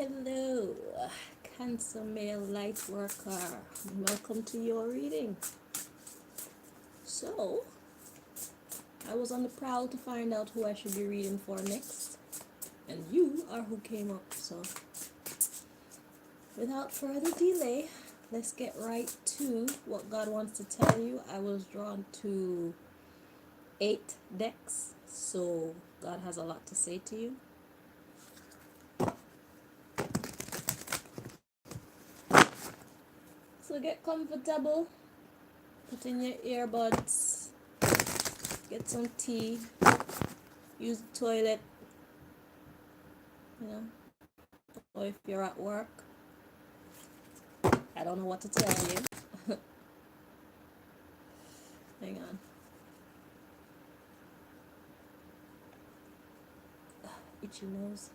Hello, Cancer Male Light Worker. Welcome to your reading. So, I was on the prowl to find out who I should be reading for next, and you are who came up. So, without further delay, let's get right to what God wants to tell you. I was drawn to 8 decks, so God has a lot to say to you. So get comfortable, put in your earbuds, get some tea, use the toilet, you know, or if you're at work, I don't know what to tell you. Hang on. Itchy nose.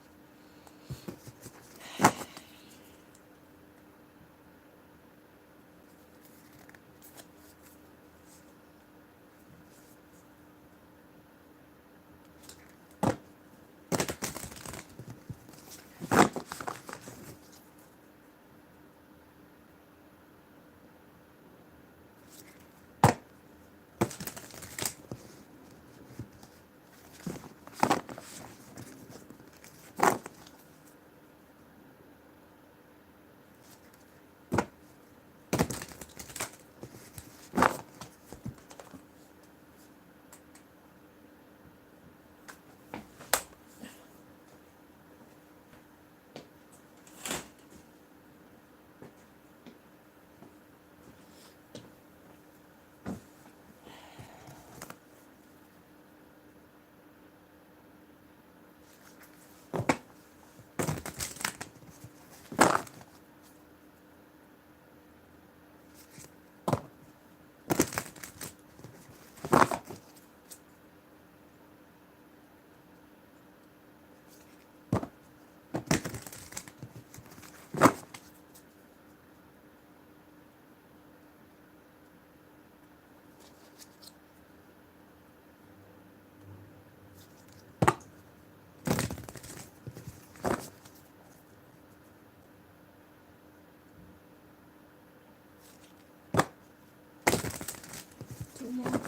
Two more.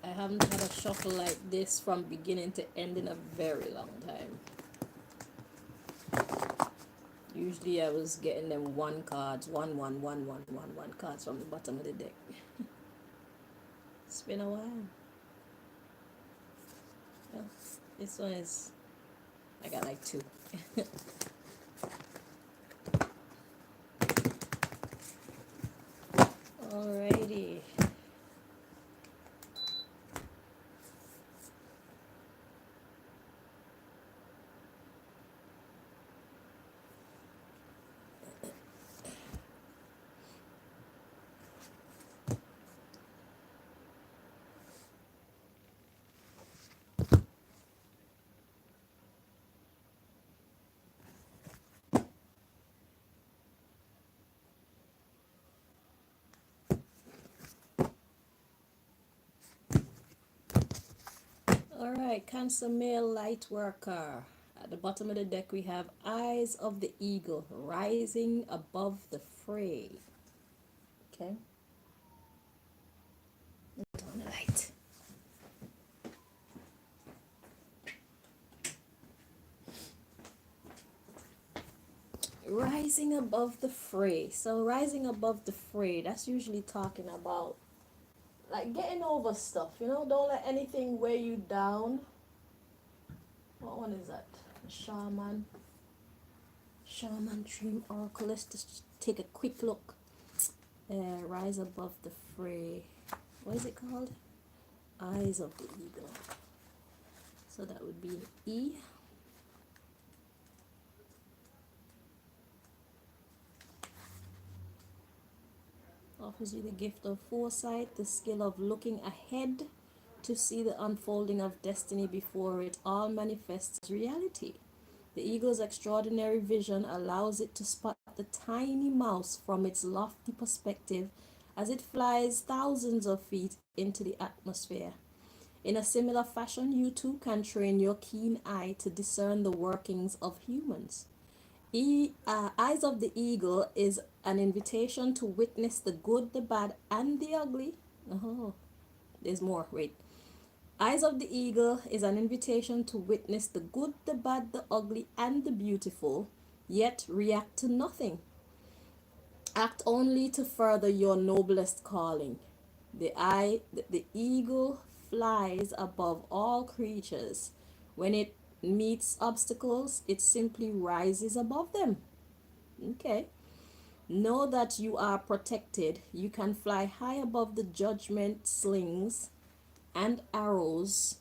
I haven't had a shuffle like this from beginning to end in a very long time. Usually I was getting them one cards, one cards from the bottom of the deck. It's been a while. Well, this one is, I got like two. Alrighty. Alright, Cancer Male Light Worker. At the bottom of the deck we have Eyes of the Eagle, rising above the fray. Okay. Turn the light. Rising above the fray. So rising above the fray, that's usually talking about like getting over stuff, you know, don't let anything weigh you down. What one is that? Shaman. Shaman Dream Oracle. Let's just take a quick look. Rise above the fray. What is it called? Eyes of the Eagle. So that would be an E. Offers you the gift of foresight, the skill of looking ahead to see the unfolding of destiny before it all manifests as reality. The eagle's extraordinary vision allows it to spot the tiny mouse from its lofty perspective as it flies thousands of feet into the atmosphere. In a similar fashion, you too can train your keen eye to discern the workings of humans. Eyes of the Eagle is an invitation to witness the good, the bad, and the ugly. Oh, there's more. Wait. Eyes of the Eagle is an invitation to witness the good, the bad, the ugly, and the beautiful, yet react to nothing. Act only to further your noblest calling. The eagle flies above all creatures. When it meets obstacles, it simply rises above them. Okay. Know that you are protected. You can fly high above the judgment slings and arrows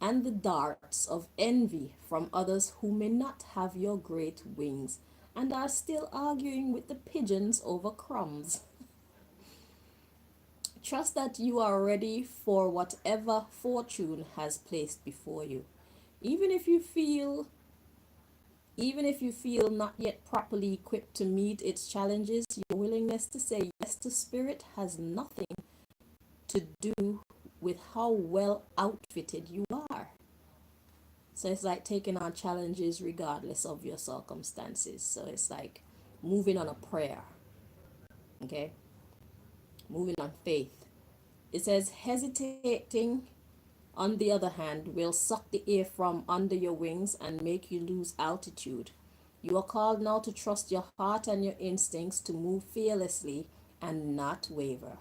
and the darts of envy from others who may not have your great wings and are still arguing with the pigeons over crumbs. Trust that you are ready for whatever fortune has placed before you. Even if you feel even if you feel not yet properly equipped to meet its challenges, your willingness to say yes to spirit has nothing to do with how well outfitted you are. So it's like taking on challenges regardless of your circumstances. So it's like moving on a prayer, okay? Moving on faith. It says hesitating, on the other hand, will suck the air from under your wings and make you lose altitude. You are called now to trust your heart and your instincts to move fearlessly and not waver.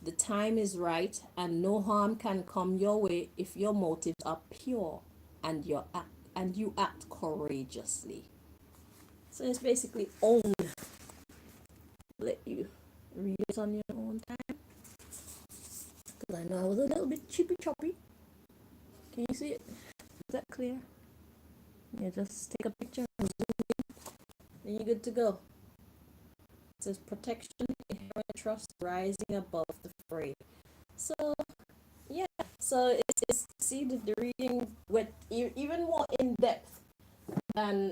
The time is right, and no harm can come your way if your motives are pure and you act courageously. So it's basically own. Let you read it on your own time. Because I know I was a little bit chippy choppy. Can you see it? Is that clear? Yeah, just take a picture and zoom in, and you're good to go. It says protection, inherent trust, rising above the fray. So yeah, so it's see the reading with even more in depth than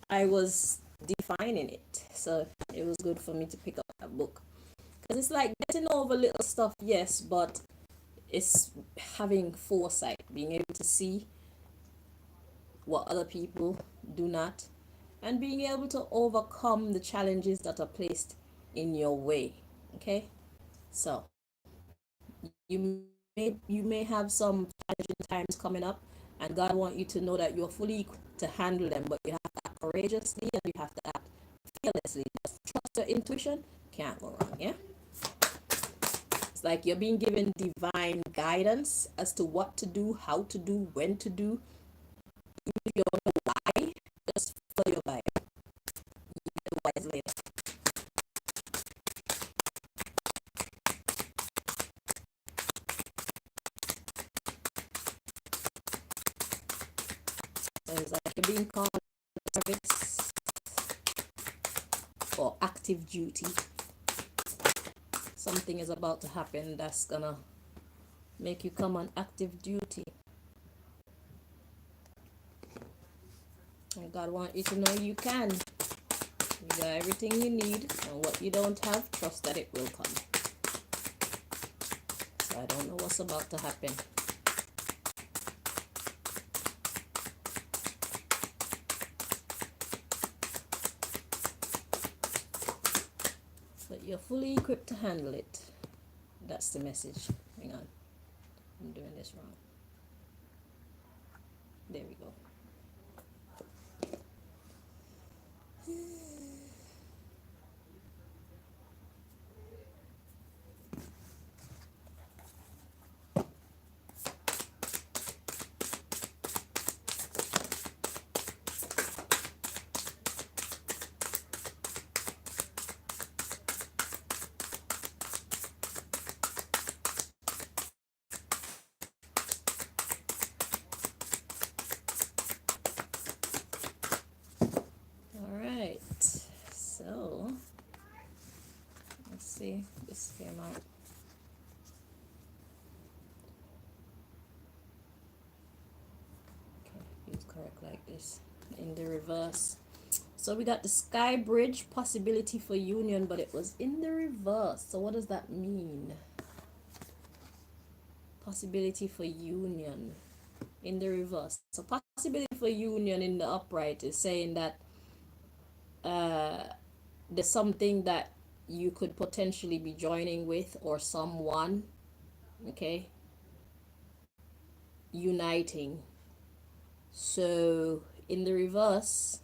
I was defining it. So it was good for me to pick up that book because it's like getting over little stuff, yes, but it's having foresight, being able to see what other people do not, and being able to overcome the challenges that are placed in your way. Okay, so you may have some challenging times coming up, and God wants you to know that you're fully equipped to handle them, but you have to act courageously and you have to act fearlessly. Just trust your intuition. Can't go wrong. Yeah, it's like you're being given divine guidance as to what to do, how to do, when to do. Even if you don't know why, just follow your guide. You get wise later. So it's like you're being called to service or active duty. Something is about to happen that's gonna make you come on active duty. And God wants you to know you can. You got everything you need, and what you don't have, trust that it will come. So I don't know what's about to happen. But you're fully equipped to handle it. That's the message. Hang on. I'm doing this wrong. There we go. Alright. So let's see. This came out. Okay, it's correct like this. In the reverse. So we got the sky bridge, possibility for union, but it was in the reverse. So what does that mean? Possibility for union in the reverse. So possibility for union in the upright is saying that uh, there's something that you could potentially be joining with or someone, okay, uniting. So in the reverse,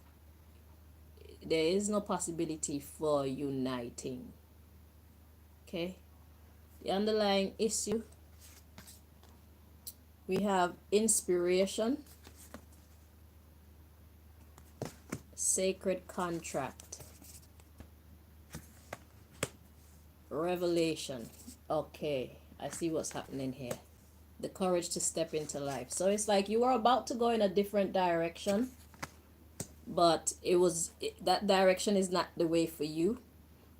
there is no possibility for uniting, okay. The underlying issue, we have inspiration, sacred contract, revelation. Okay, I see what's happening here. The courage to step into life. So it's like you are about to go in a different direction, but that direction is not the way for you.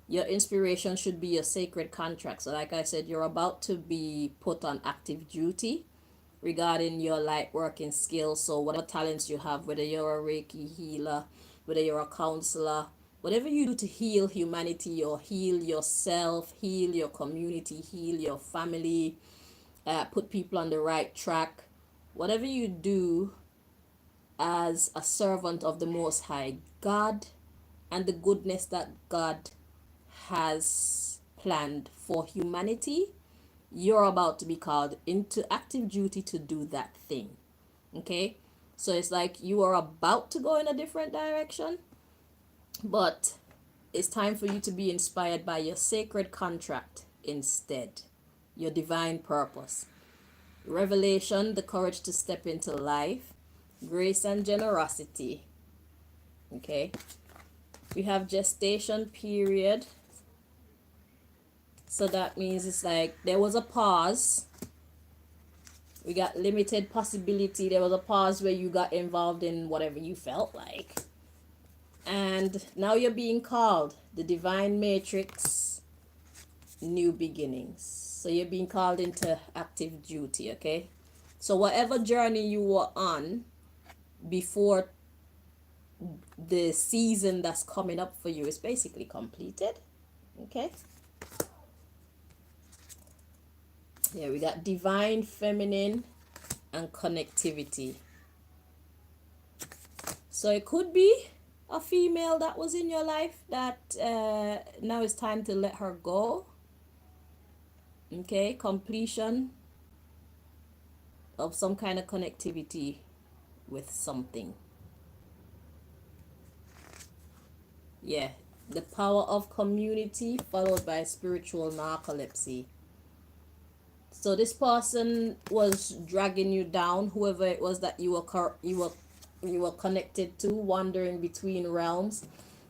Your inspiration should be a sacred contract. So like I said, you're about to be put on active duty regarding your light working skills. So whatever talents you have, whether you're a Reiki healer, whether you're a counselor, whatever you do to heal humanity or heal yourself, heal your community, heal your family, put people on the right track, whatever you do as a servant of the Most High God and the goodness that God has planned for humanity, you're about to be called into active duty to do that thing. Okay? So it's like you are about to go in a different direction, but it's time for you to be inspired by your sacred contract instead, your divine purpose. Revelation, the courage to step into life, grace and generosity. Okay? We have gestation period. So that means it's like there was a pause. We got limited possibility. There was a pause where you got involved in whatever you felt like. And now you're being called the divine matrix, new beginnings. So you're being called into active duty, okay? So whatever journey you were on before the season that's coming up for you is basically completed, okay? Yeah, we got divine feminine and connectivity. So it could be a female that was in your life that now it's time to let her go. Okay, completion of some kind of connectivity with something. Yeah, the power of community followed by spiritual narcolepsy. So this person was dragging you down, whoever it was that you were connected to, wandering between realms.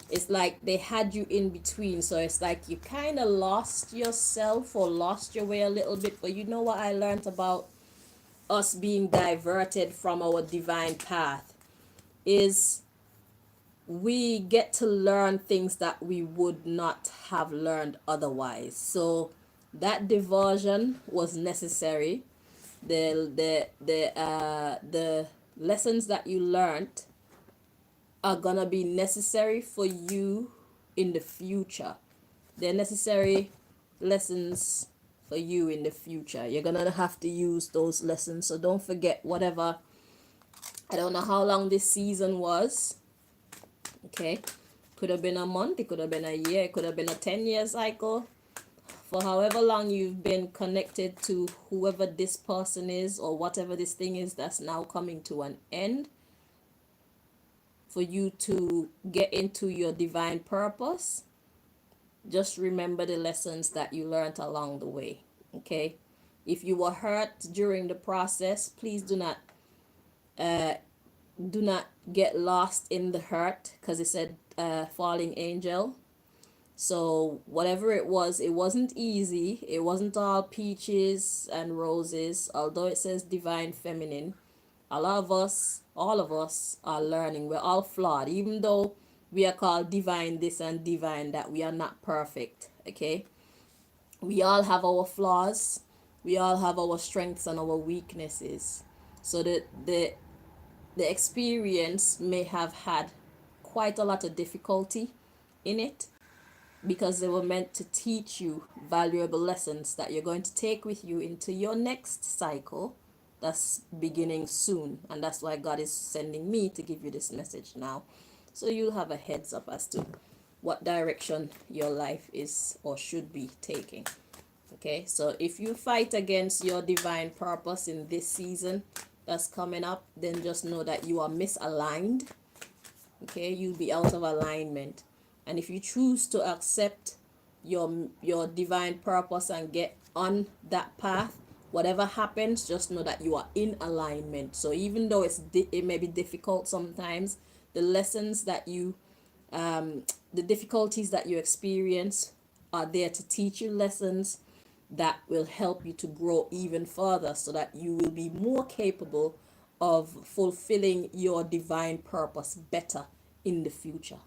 It's like they had you in between, so it's like you kind of lost yourself or lost your way a little bit. But you know what I learned about us being diverted from our divine path is we get to learn things that we would not have learned otherwise. So that diversion was necessary. The lessons that you learned are gonna be necessary for you in the future. They're necessary lessons for you in the future. You're gonna have to use those lessons. So don't forget whatever. I don't know how long this season was. Okay. Could have been a month, it could have been a year, it could have been a 10-year cycle. For however long you've been connected to whoever this person is or whatever this thing is that's now coming to an end, for you to get into your divine purpose, just remember the lessons that you learned along the way. Okay? If you were hurt during the process, please do not get lost in the hurt, because it said falling angel. So whatever it was, it wasn't easy. It wasn't all peaches and roses. Although it says divine feminine, all of us are learning. We're all flawed. Even though we are called divine this and divine that, we are not perfect. Okay? We all have our flaws. We all have our strengths and our weaknesses. So the experience may have had quite a lot of difficulty in it, because they were meant to teach you valuable lessons that you're going to take with you into your next cycle that's beginning soon. And that's why God is sending me to give you this message now, so you'll have a heads up as to what direction your life is or should be taking. Okay, so if you fight against your divine purpose in this season that's coming up, then just know that you are misaligned. Okay, you'll be out of alignment. And if you choose to accept your divine purpose and get on that path, whatever happens, just know that you are in alignment. So even though it may be difficult sometimes, the lessons that you the difficulties that you experience are there to teach you lessons that will help you to grow even further, so that you will be more capable of fulfilling your divine purpose better in the future.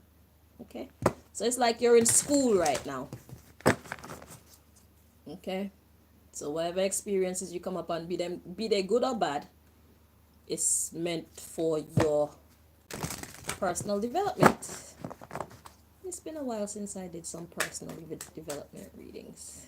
Okay, so it's like you're in school right now. Okay, so whatever experiences you come upon, be they good or bad, it's meant for your personal development. It's been a while since I did some personal development readings.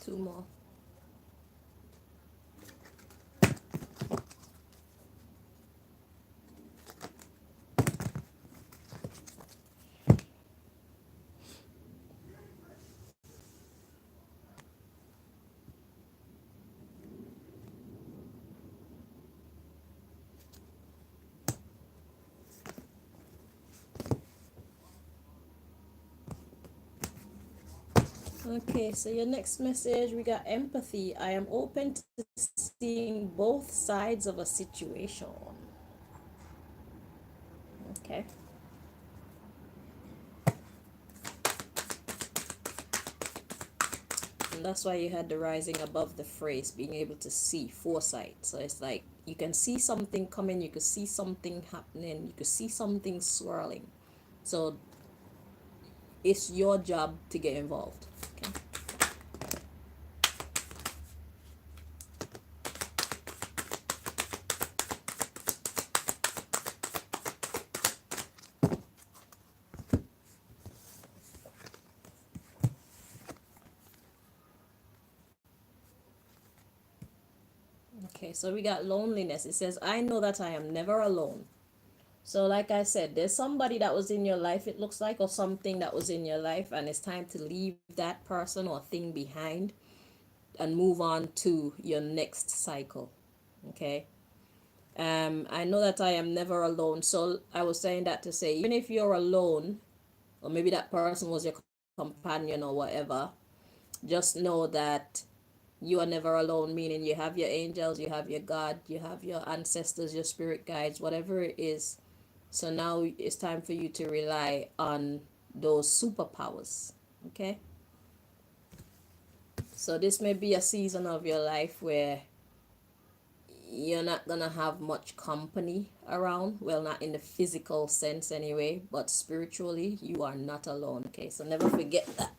Two more. Okay, so your next message, we got empathy. I am open to seeing both sides of a situation. Okay. And that's why you had the rising above the phrase, being able to see foresight. So it's like you can see something coming, you could see something happening, you could see something swirling. So it's your job to get involved. Okay. Okay, so we got loneliness. It says, I know that I am never alone. So, like I said, there's somebody that was in your life, it looks like, or something that was in your life, and it's time to leave that person or thing behind and move on to your next cycle. Okay. I know that I am never alone. So I was saying that to say, even if you're alone, or maybe that person was your companion or whatever, just know that you are never alone, meaning you have your angels, you have your God, you have your ancestors, your spirit guides, whatever it is. So now it's time for you to rely on those superpowers. Okay? So this may be a season of your life where you're not gonna have much company around. Well, not in the physical sense anyway, but spiritually, you are not alone. Okay, so never forget that.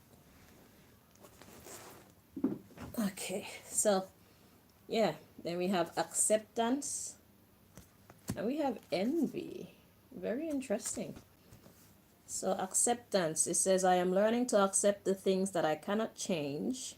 Okay, so Yeah, then we have acceptance, and we have envy. Very interesting. So acceptance, it says, I am learning to accept the things that I cannot change.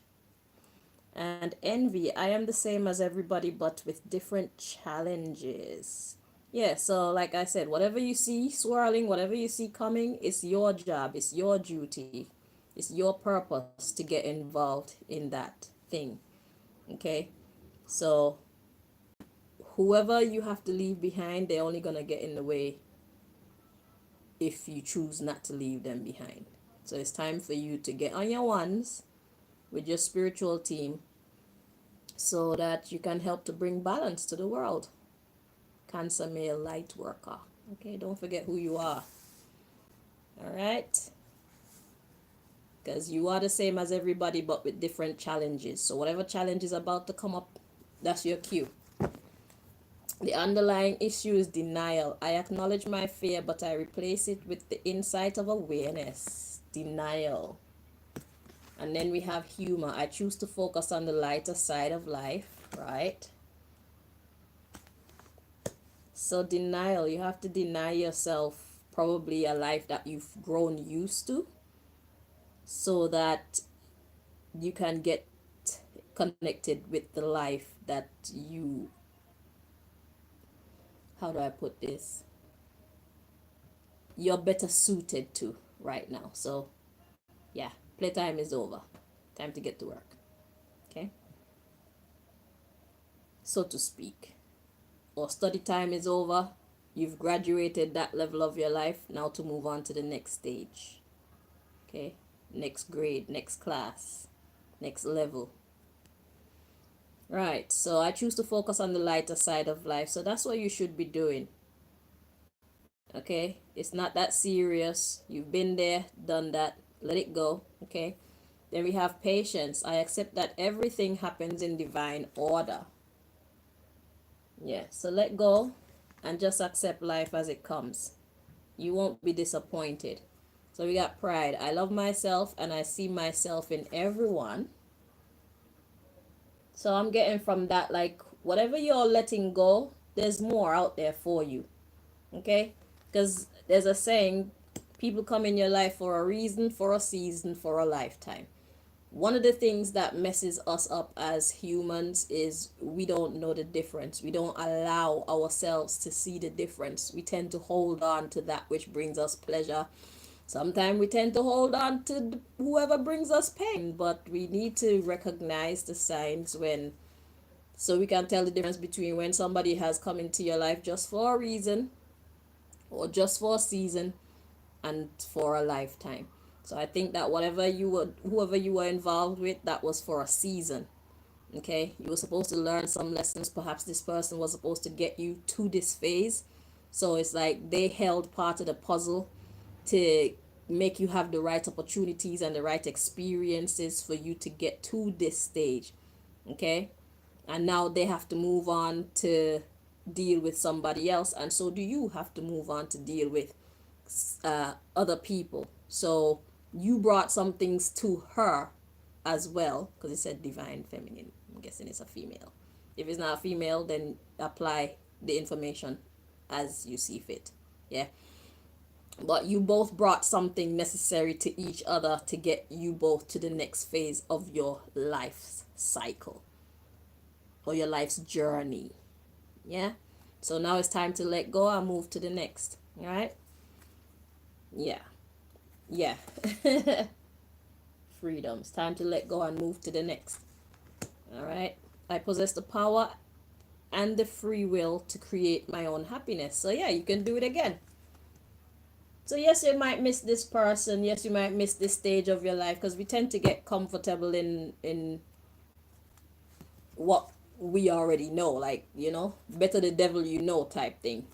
And envy, I am the same as everybody, but with different challenges. Yeah, so like I said, whatever you see swirling, whatever you see coming, it's your job, it's your duty, it's your purpose to get involved in that thing. Okay, so whoever you have to leave behind, they're only gonna get in the way if you choose not to leave them behind. So it's time for you to get on your ones with your spiritual team so that you can help to bring balance to the world. Cancer male light worker. Okay, don't forget who you are. All right, because you are the same as everybody but with different challenges. So whatever challenge is about to come up, that's your cue. The underlying issue is denial. I acknowledge my fear, but I replace it with the insight of awareness. Denial. And then we have humor. I choose to focus on the lighter side of life, right? So denial, you have to deny yourself probably a life that you've grown used to so that you can get connected with the life that you, how do I put this, you're better suited to right now. So yeah, playtime is over. Time to get to work. Okay, so to speak. Or study time is over. You've graduated that level of your life. Now to move on to the next stage. Okay, next grade, next class, next level. Right, so I choose to focus on the lighter side of life. So that's what you should be doing. Okay, it's not that serious. You've been there, done that. Let it go. Okay, then we have patience. I accept that everything happens in divine order. Yeah, so let go and just accept life as it comes. You won't be disappointed. So we got pride. I love myself and I see myself in everyone. So I'm getting from that, like, whatever you're letting go, there's more out there for you. Okay? Because there's a saying, people come in your life for a reason, for a season, for a lifetime. One of the things that messes us up as humans is we don't know the difference. We don't allow ourselves to see the difference. We tend to hold on to that which brings us pleasure. Sometimes we tend to hold on to whoever brings us pain, but we need to recognize the signs when, so we can tell the difference between when somebody has come into your life just for a reason or just for a season and for a lifetime. So I think that whoever you were involved with, that was for a season. Okay, you were supposed to learn some lessons. Perhaps this person was supposed to get you to this phase. So it's like they held part of the puzzle to make you have the right opportunities and the right experiences for you to get to this stage. Okay, and now they have to move on to deal with somebody else, and so do you have to move on to deal with other people. So you brought some things to her as well, because it said divine feminine. I'm guessing it's a female. If it's not a female, then apply the information as you see fit. Yeah, but you both brought something necessary to each other to get you both to the next phase of your life cycle or your life's journey. Yeah, so now it's time to let go and move to the next. All right. Yeah. Yeah. Freedom. It's time to let go and move to the next. All right. I possess the power and the free will to create my own happiness. So yeah, you can do it again. So yes, you might miss this person. Yes, you might miss this stage of your life because we tend to get comfortable in what we already know, like, better the devil you know type thing.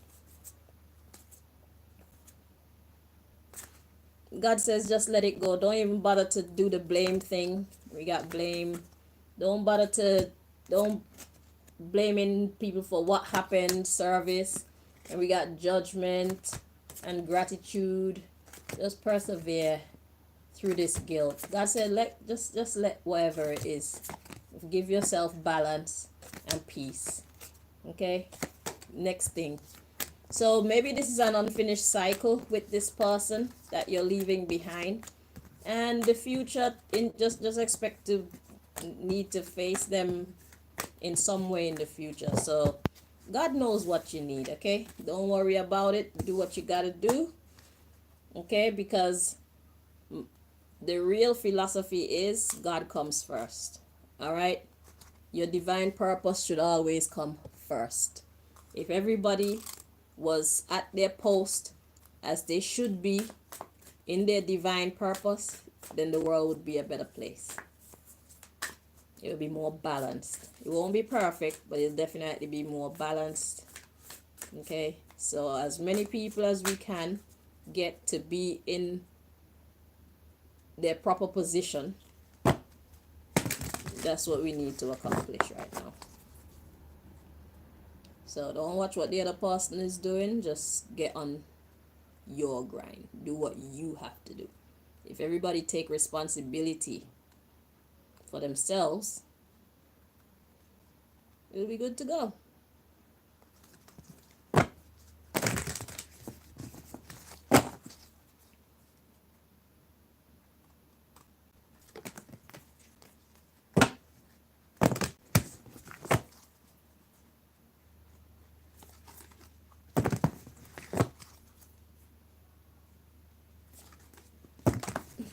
God says just let it go. Don't even bother to do the blame thing. We got blame. Don't blaming people for what happened, service. And we got judgment and gratitude. Just persevere through this guilt. God said just let whatever it is. Give yourself balance and peace. Okay, next thing. So maybe this is an unfinished cycle with this person that you're leaving behind, and the future, in just expect to need to face them in some way in the future. So God knows what you need. Okay, don't worry about it. Do what you gotta do. Okay, because the real philosophy is God comes first. All right, your divine purpose should always come first. If everybody was at their post as they should be in their divine purpose, then the world would be a better place. It will be more balanced. It won't be perfect, but it'll definitely be more balanced. Okay, so as many people as we can get to be in their proper position, that's what we need to accomplish right now. So don't watch what the other person is doing, just get on your grind. Do what you have to do. If everybody take responsibility for themselves, it'll be good to go.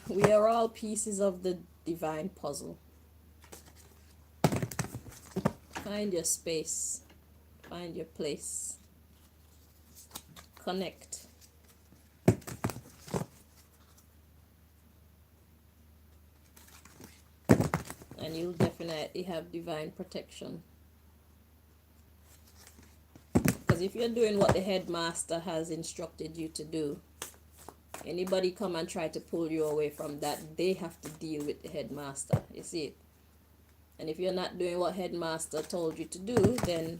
We are all pieces of the divine puzzle. Find your space, find your place, connect. And you'll definitely have divine protection. Because if you're doing what the headmaster has instructed you to do, anybody come and try to pull you away from that, they have to deal with the headmaster. You see it? And if you're not doing what headmaster told you to do, then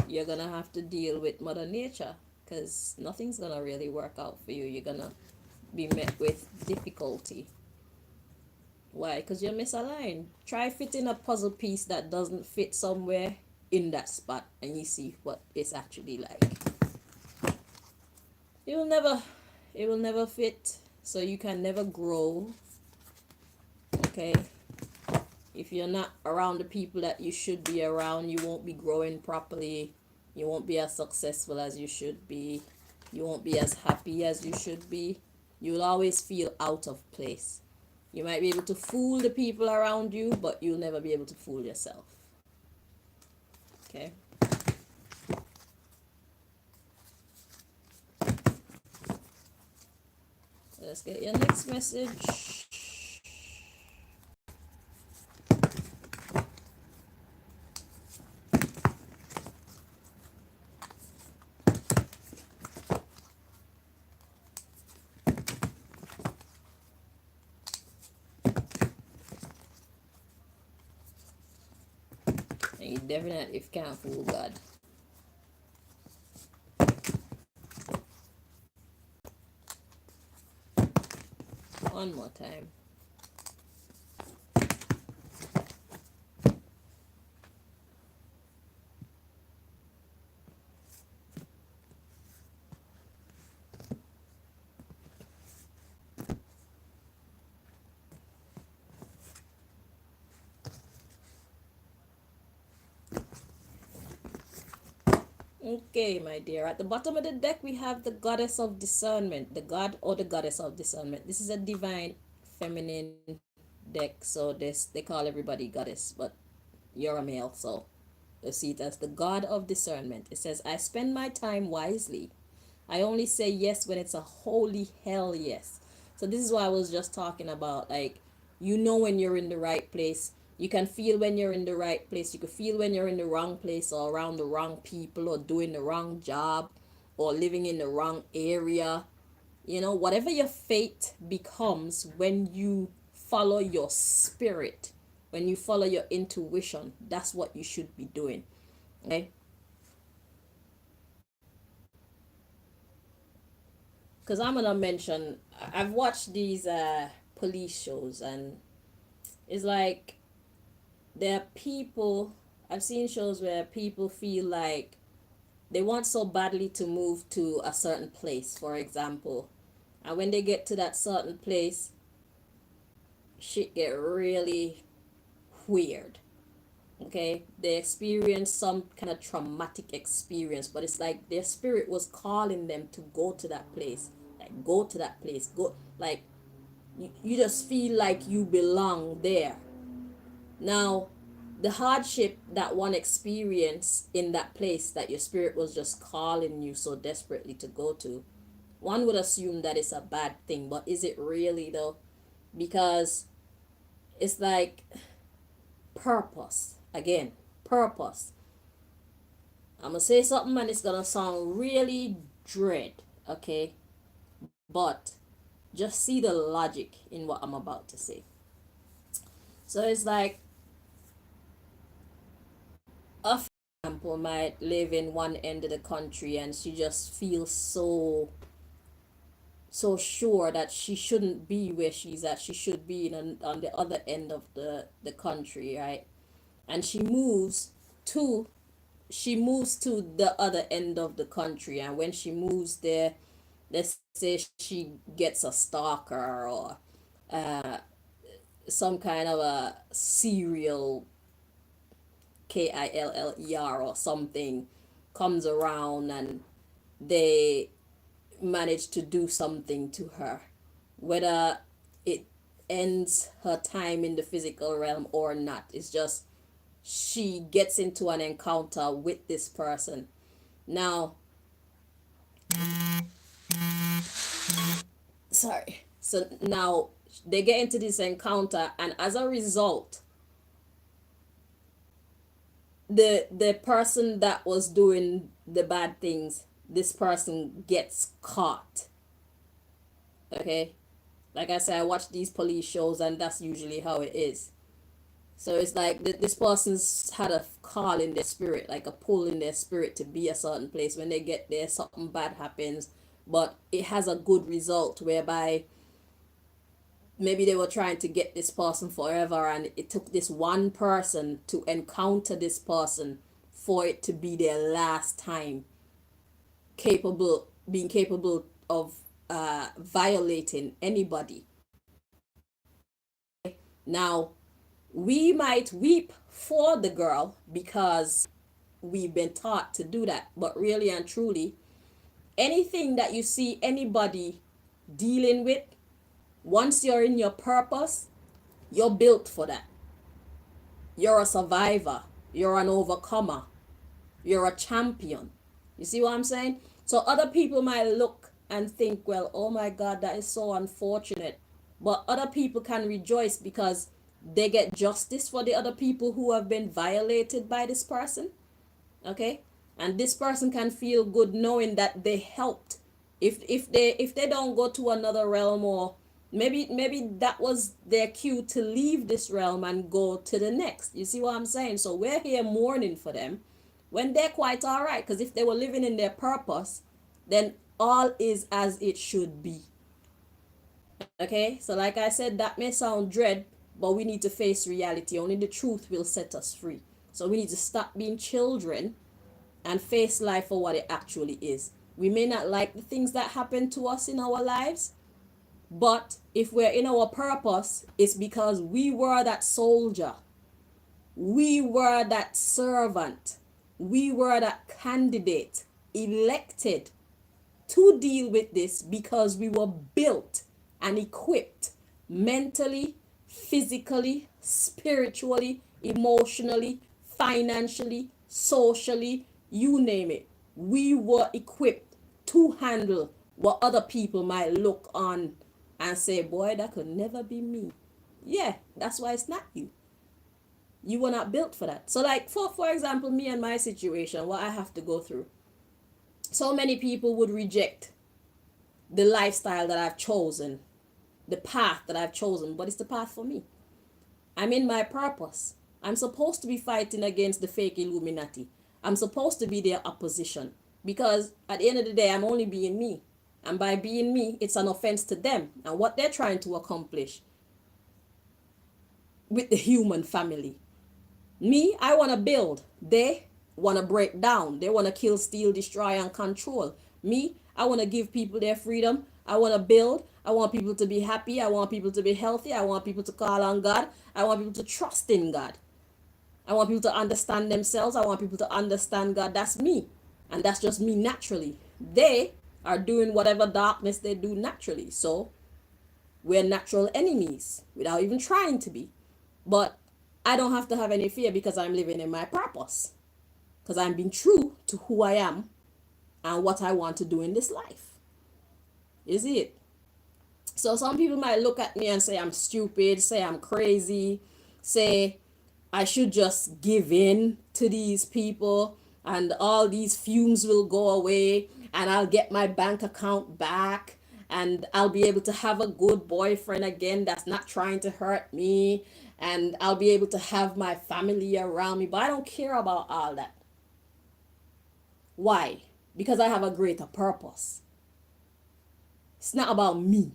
you're gonna have to deal with Mother Nature, because nothing's gonna really work out for you. You're gonna be met with difficulty. Why? Because you're misaligned. Try fitting a puzzle piece that doesn't fit somewhere in that spot, and you see what it's actually like. It will never fit, so you can never grow. Okay, if you're not around the people that you should be around, you won't be growing properly. You won't be as successful as you should be. You won't be as happy as you should be. You'll always feel out of place. You might be able to fool the people around you, but you'll never be able to fool yourself. Okay? Let's get your next message. And you definitely can't fool God. One more time. Okay, my dear. At the bottom of the deck, we have the goddess of discernment, the god or the goddess of discernment. This is a divine feminine deck, so this they call everybody goddess, but you're a male, so you see it as the god of discernment. It says, I spend my time wisely. I only say yes when it's a holy hell yes. So this is what I was just talking about. Like, you know when you're in the right place. You can feel when you're in the right place. You can feel when you're in the wrong place or around the wrong people or doing the wrong job or living in the wrong area. You know, whatever your fate becomes when you follow your spirit, when you follow your intuition, that's what you should be doing. Okay? Because I'm gonna mention, I've watched these police shows, and it's like there are people, I've seen shows where people feel like they want so badly to move to a certain place, for example. And when they get to that certain place, shit get really weird. Okay, they experience some kind of traumatic experience, but it's like their spirit was calling them to go to that place. Like, go to that place. Go, like, you just feel like you belong there. Now, the hardship that one experienced in that place that your spirit was just calling you so desperately to go to, one would assume that it's a bad thing, but is it really though? Because it's like purpose. Again, purpose. I'm gonna say something and it's gonna sound really dread, okay? But just see the logic in what I'm about to say. So it's like a example might live in one end of the country and she just feels so sure that she shouldn't be where she's at. She should be on the other end of the country, right? And to she moves to the other end of the country, and when she moves there, let's say she gets a stalker or uh, some kind of a serial KILLER or something comes around and they manage to do something to her, whether it ends her time in the physical realm or not. It's just she gets into an encounter with this person. Now, sorry. So now they get into this encounter, and as a result, the person that was doing the bad things, this person gets caught. Okay, like I said, I watch these police shows, and that's usually how it is. So it's like this person's had a call in their spirit, like a pull in their spirit to be a certain place. When they get there, something bad happens, but it has a good result whereby maybe they were trying to get this person forever, and it took this one person to encounter this person for it to be their last time being capable of violating anybody. Now, we might weep for the girl because we've been taught to do that, but really and truly, anything that you see anybody dealing with, once you're in your purpose, you're built for that. You're a survivor. You're an overcomer. You're a champion. You see what I'm saying? So other people might look and think, well, oh my God, that is so unfortunate. But other people can rejoice because they get justice for the other people who have been violated by this person. Okay? And this person can feel good knowing that they helped. If they don't go to another realm, or maybe that was their cue to leave this realm and go to the next. You see what I'm saying? So we're here mourning for them when they're quite all right, because if they were living in their purpose, then all is as it should be. Okay, so like I said, that may sound dread, but we need to face reality. Only the truth will set us free. So we need to stop being children and face life for what it actually is. We may not like the things that happen to us in our lives, but if we're in our purpose, it's because we were that soldier. We were that servant. We were that candidate elected to deal with this because we were built and equipped mentally, physically, spiritually, emotionally, financially, socially, you name it. We were equipped to handle what other people might look on and say, boy, that could never be me. Yeah, that's why it's not you. You were not built for that. So like for example, me and my situation, what I have to go through. So many people would reject the lifestyle that I've chosen, the path that I've chosen, but it's the path for me. I'm in my purpose. I'm supposed to be fighting against the fake Illuminati. I'm supposed to be their opposition because at the end of the day, I'm only being me. And by being me, it's an offense to them and what they're trying to accomplish with the human family. Me, I want to build. They want to break down. They want to kill, steal, destroy, and control. Me, I want to give people their freedom. I want to build. I want people to be happy. I want people to be healthy. I want people to call on God. I want people to trust in God. I want people to understand themselves. I want people to understand God. That's me. And that's just me naturally. They are doing whatever darkness they do naturally. So we're natural enemies without even trying to be. But I don't have to have any fear because I'm living in my purpose. Because I'm being true to who I am and what I want to do in this life. Is it? So some people might look at me and say I'm stupid, say I'm crazy, say I should just give in to these people and all these fumes will go away and I'll get my bank account back and I'll be able to have a good boyfriend again that's not trying to hurt me and I'll be able to have my family around me. But I don't care about all that. Why? Because I have a greater purpose. It's not about me.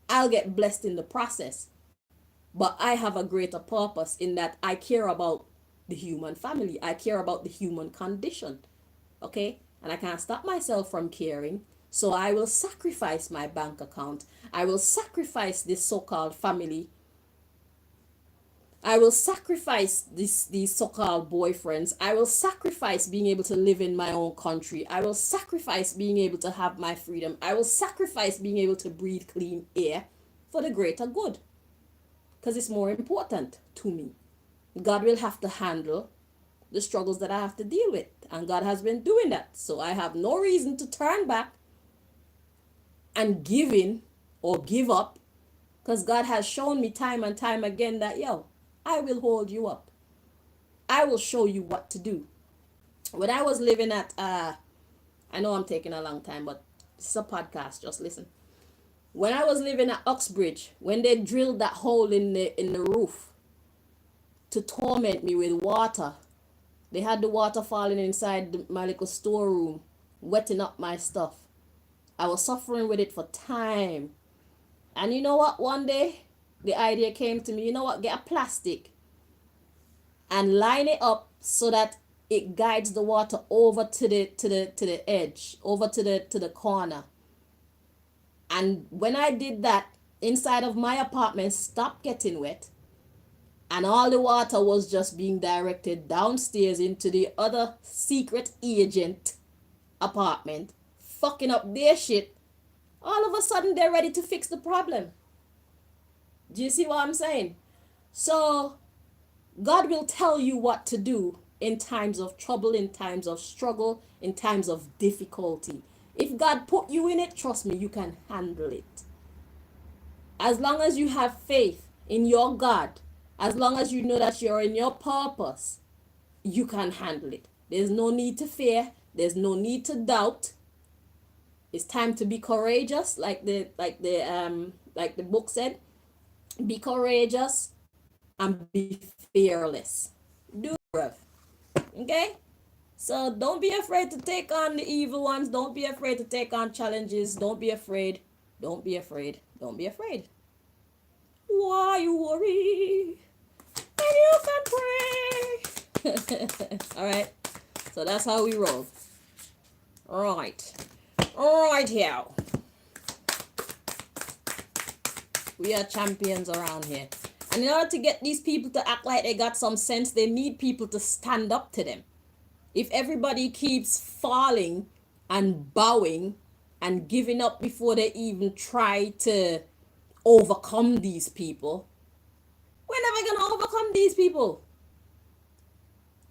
I'll get blessed in the process. But I have a greater purpose in that I care about the human family. I care about the human condition. Okay? And I can't stop myself from caring. So I will sacrifice my bank account. I will sacrifice this so-called family. I will sacrifice these so-called boyfriends. I will sacrifice being able to live in my own country. I will sacrifice being able to have my freedom. I will sacrifice being able to breathe clean air for the greater good. Because it's more important to me. God will have to handle the struggles that I have to deal with. And God has been doing that. So I have no reason to turn back and give in or give up. Because God has shown me time and time again that, yo, I will hold you up. I will show you what to do. When I was living at, I know I'm taking a long time, but this is a podcast, just listen. When I was living at Uxbridge, when they drilled that hole in the roof to torment me with water, they had the water falling inside my little storeroom, wetting up my stuff. I was suffering with it for time. And you know what? One day, the idea came to me, you know what? Get a plastic and line it up so that it guides the water over to the edge, over to the corner. And when I did that, inside of my apartment stopped getting wet. And all the water was just being directed downstairs into the other secret agent apartment, fucking up their shit. All of a sudden, they're ready to fix the problem. Do you see what I'm saying? So, God will tell you what to do in times of trouble, in times of struggle, in times of difficulty. If God put you in it, trust me, you can handle it. As long as you have faith in your God, as long as you know that you're in your purpose, you can handle it. There's no need to fear. There's no need to doubt. It's time to be courageous, like the book said. Be courageous and be fearless. Do it. Okay? So don't be afraid to take on the evil ones. Don't be afraid to take on challenges. Don't be afraid. Don't be afraid. Don't be afraid. Why you worry? And you can pray. All right. So that's how we roll. All right. All right here. We are champions around here. And in order to get these people to act like they got some sense, they need people to stand up to them. If everybody keeps falling and bowing and giving up before they even try to overcome these people, we're never going to overcome these people.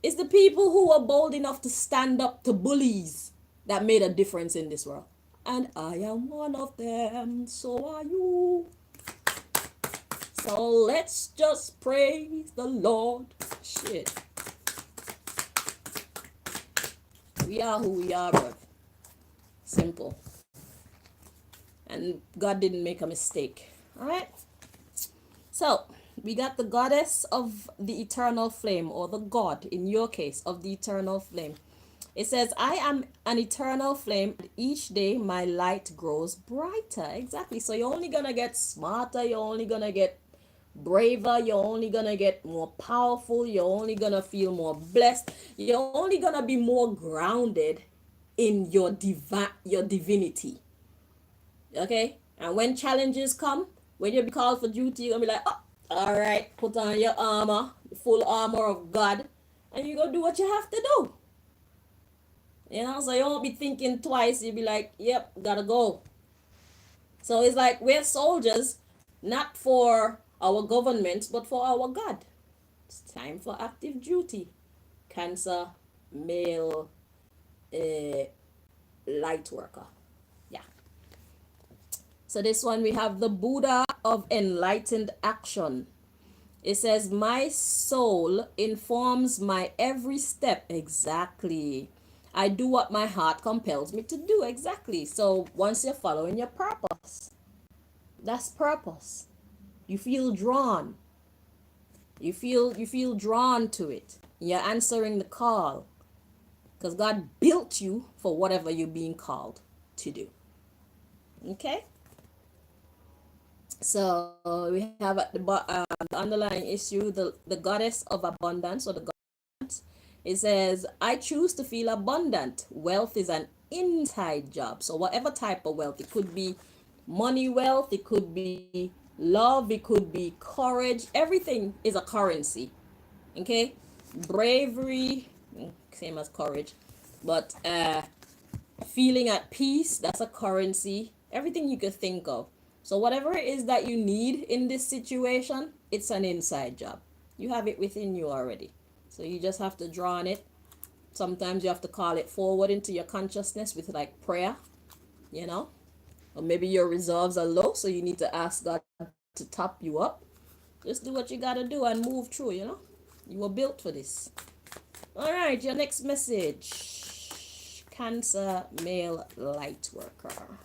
It's the people who are bold enough to stand up to bullies that made a difference in this world. And I am one of them, so are you. So let's just praise the Lord. Shit. We are who we are, bro. Simple. And God didn't make a mistake. Alright? So, we got the goddess of the eternal flame, or the God, in your case, of the eternal flame. It says, I am an eternal flame. Each day my light grows brighter. Exactly. So you're only going to get smarter. You're only going to get braver, you're only gonna get more powerful, you're only gonna feel more blessed, you're only gonna be more grounded in your divinity. Okay? And when challenges come, when you be called for duty, you're gonna be like, oh, all right, put on your armor, the full armor of God, and you go do what you have to do. You know, so you won't be thinking twice. You'll be like, yep, gotta go. So it's like we're soldiers, not for our governments, but for our God. It's time for active duty. Cancer, male, uh, light worker. Yeah. So this one we have the Buddha of enlightened action. It says, my soul informs my every step. Exactly. I do what my heart compels me to do. Exactly. So once you're following your purpose, that's purpose. You feel drawn. You feel drawn to it. You're answering the call. Because God built you for whatever you're being called to do. Okay? So we have at the underlying issue, the goddess of abundance, or the goddess. It says, I choose to feel abundant. Wealth is an inside job. So whatever type of wealth, it could be money wealth, it could be love, it could be courage. Everything is a currency. Okay? Bravery, same as courage. But feeling at peace, that's a currency. Everything you could think of. So whatever it is that you need in this situation, it's an inside job. You have it within you already. So you just have to draw on it. Sometimes you have to call it forward into your consciousness with like prayer, you know. Or maybe your reserves are low, so you need to ask God to top you up. Just do what you gotta do and move through, you know. You were built for this. All right, your next message. Cancer, male light worker.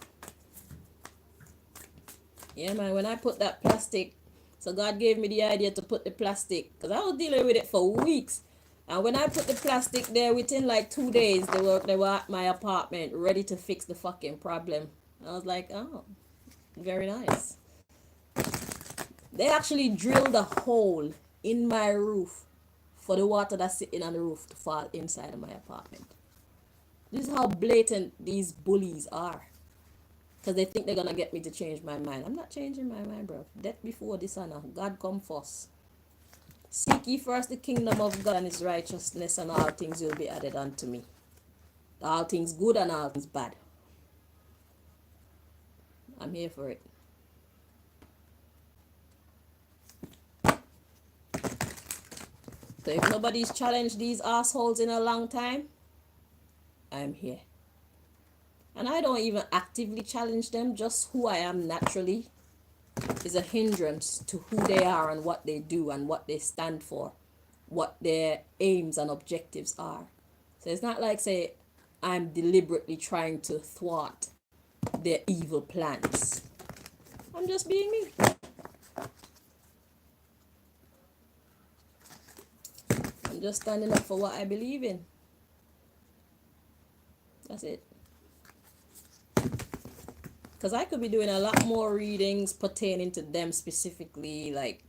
Yeah, man, when I put that plastic, so God gave me the idea to put the plastic, because I was dealing with it for weeks. And when I put the plastic there, within like 2 days, they were at my apartment ready to fix the fucking problem. I was like, oh, very nice. They actually drilled a hole in my roof for the water that's sitting on the roof to fall inside of my apartment. This is how blatant these bullies are. Because they think they're going to get me to change my mind. I'm not changing my mind, bro. Death before dishonor. God come first. Seek ye first the kingdom of God and his righteousness, and all things will be added unto me. All things good and all things bad. I'm here for it. So if nobody's challenged these assholes in a long time, I'm here. And I don't even actively challenge them. Just who I am naturally is a hindrance to who they are and what they do and what they stand for, what their aims and objectives are. So it's not like, say, I'm deliberately trying to thwart their evil plans. I'm just being me. I'm just standing up for what I believe in. That's it. Because I could be doing a lot more readings pertaining to them specifically, like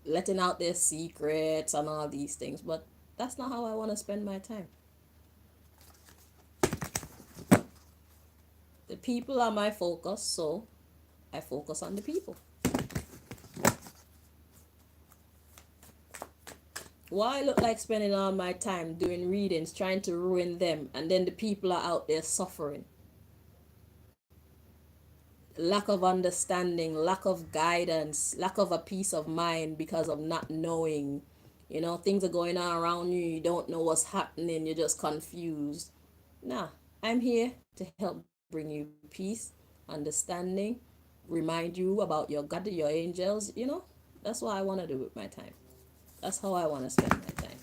letting out their secrets and all these things. But that's not how I want to spend my time. The people are my focus, so I focus on the people. Why look like spending all my time doing readings, trying to ruin them, and then the people are out there suffering? Lack of understanding, lack of guidance, lack of a peace of mind because of not knowing. You know, things are going on around you, you don't know what's happening, you're just confused. Nah, I'm here to help bring you peace, understanding, remind you about your God, your angels, you know. That's what I want to do with my time. That's how I want to spend my time.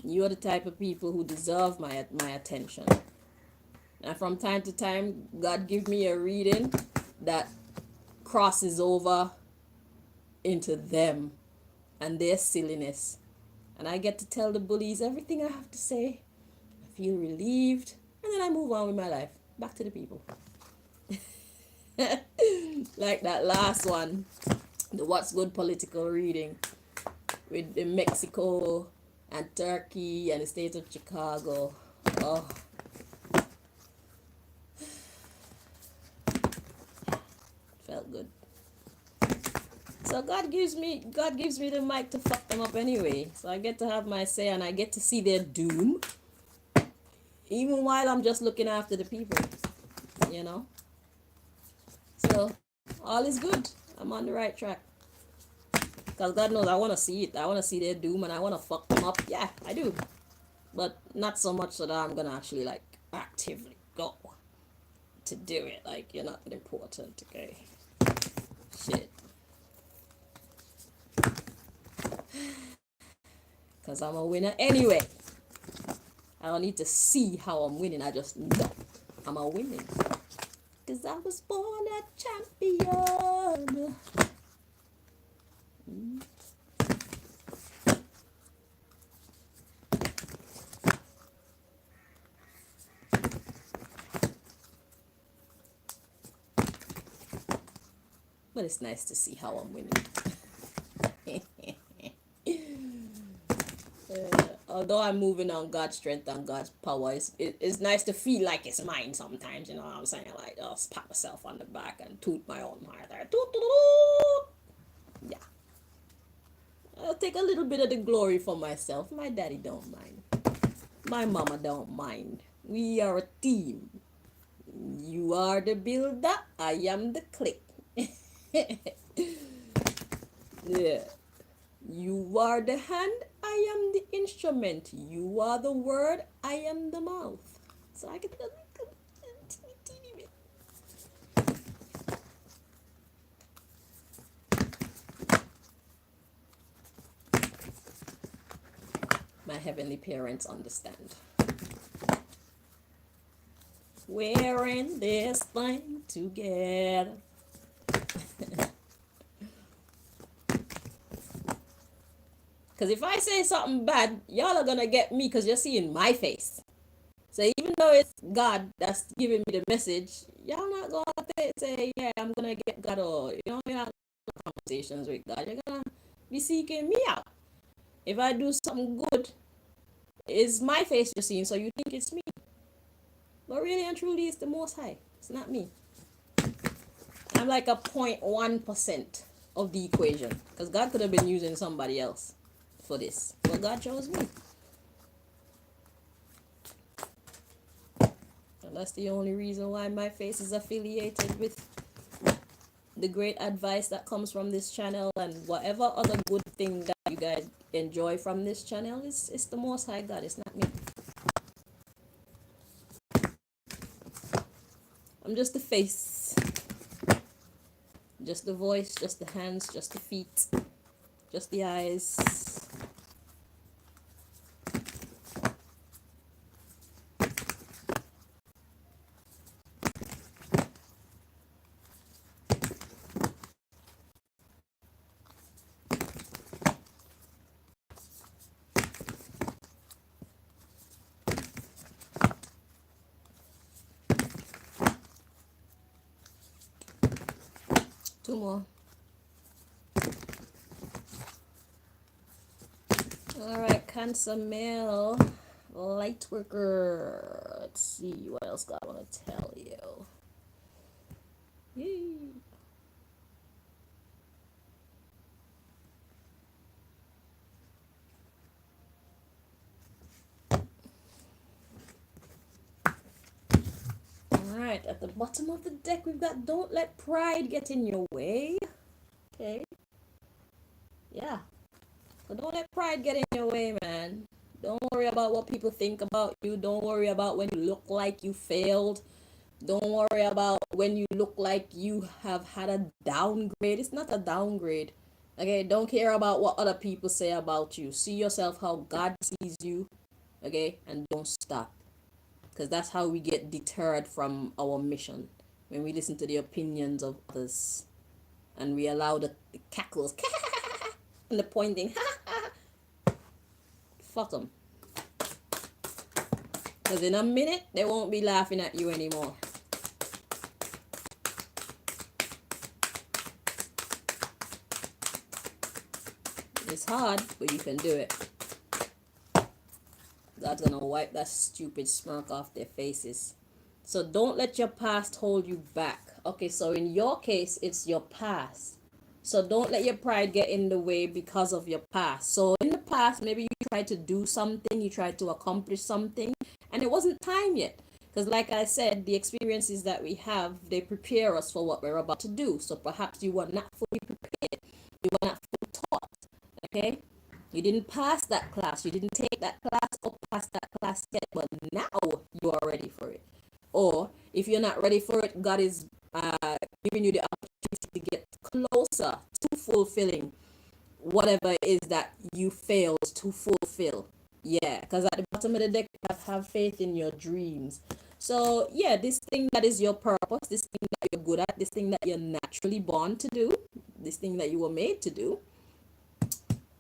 You're the type of people who deserve my attention. And from time to time, God give me a reading that crosses over into them and their silliness. And I get to tell the bullies everything I have to say. I feel relieved. And then I move on with my life. Back to the people. Like that last one. The What's Good political reading with the Mexico and Turkey and the state of Chicago. Oh, felt good. So God gives me the mic to fuck them up anyway. So I get to have my say and I get to see their doom, even while I'm just looking after the people, you know. So all is good. I'm on the right track. Because God knows I want to see it. I want to see their doom and I want to fuck them up. Yeah, I do. But not so much so that I'm going to actually like actively go to do it. Like, you're not important, okay? Shit. Because I'm a winner anyway. I don't need to see how I'm winning. I just know I'm a winning. Because I was born a champion. But it's nice to see how I'm winning. Although I'm moving on God's strength and God's power, it's nice to feel like it's mine sometimes, you know what I'm saying? Like, just pat myself on the back and toot my own heart there. Toot, toot, toot. Yeah. I'll take a little bit of the glory for myself. My daddy don't mind. My mama don't mind. We are a team. You are the builder, I am the click. Yeah. You are the hand, I am the instrument. You are the word, I am the mouth. So I can tell you teeny bit. My heavenly parents understand. We're in this thing together. Because if I say something bad, y'all are going to get me because you're seeing my face. So even though it's God that's giving me the message, y'all not going to say, yeah, I'm going to get God, or, you know, you're not going to have conversations with God. You're going to be seeking me out. If I do something good, it's my face you're seeing, so you think it's me. But really and truly, it's the Most High. It's not me. I'm like a 0.1% of the equation. Because God could have been using somebody else for this. But God chose me. And that's the only reason why my face is affiliated with the great advice that comes from this channel, and whatever other good thing that you guys enjoy from this channel is the Most High God. It's not me. I'm just the face. Just the voice, just the hands, just the feet, just the eyes. 2 more. Alright, Cancer male, light worker. Let's see what else God want to tell you. Yay. Alright, at the bottom of the deck we've got don't let pride get in your way. Okay. Yeah. So don't let pride get in your way, man. Don't worry about what people think about you. Don't worry about when you look like you failed. Don't worry about when you look like you have had a downgrade. It's not a downgrade. Okay, don't care about what other people say about you. See yourself how God sees you. Okay, and don't stop. Because that's how we get deterred from our mission. When we listen to the opinions of others and we allow the cackles and the pointing. Fuck them. Because in a minute, they won't be laughing at you anymore. It's hard, but you can do it. God's gonna wipe that stupid smirk off their faces. So don't let your past hold you back. Okay, so in your case, it's your past. So don't let your pride get in the way because of your past. So in the past, maybe you tried to do something, you tried to accomplish something, and it wasn't time yet. Because like I said, the experiences that we have, they prepare us for what we're about to do. So perhaps you were not fully prepared. You were not fully taught. Okay? You didn't pass that class. You didn't take that class or pass that class yet, but now you are ready for it. Or if you're not ready for it, God is giving you the opportunity to get closer to fulfilling whatever it is that you failed to fulfill. Yeah, because at the bottom of the deck, you have faith in your dreams. So, yeah, this thing that is your purpose, this thing that you're good at, this thing that you're naturally born to do, this thing that you were made to do.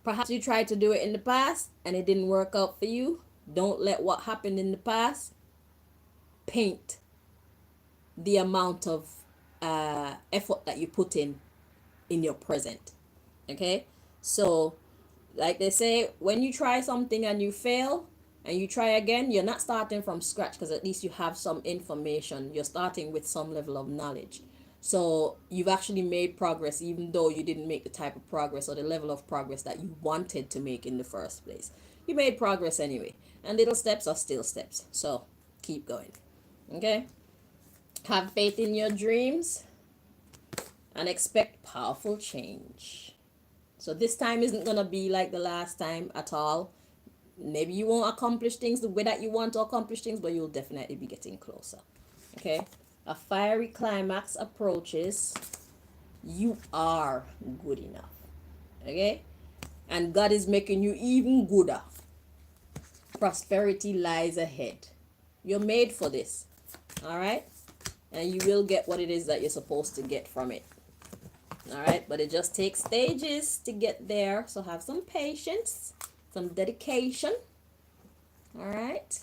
Perhaps you tried to do it in the past and it didn't work out for you. Don't let what happened in the past paint the amount of effort that you put in your present. Okay? So, like they say, when you try something and you fail and you try again, you're not starting from scratch because at least you have some information. You're starting with some level of knowledge. So you've actually made progress even though you didn't make the type of progress or the level of progress that you wanted to make in the first place. You made progress anyway. And little steps are still steps. So keep going. Okay? Have faith in your dreams and expect powerful change. So this time isn't going to be like the last time at all. Maybe you won't accomplish things the way that you want to accomplish things, but you'll definitely be getting closer. Okay? A fiery climax approaches. You are good enough. Okay? And God is making you even gooder. Prosperity lies ahead. You're made for this. All right? And you will get what it is that you're supposed to get from it. All right? But it just takes stages to get there. So have some patience, some dedication. All right?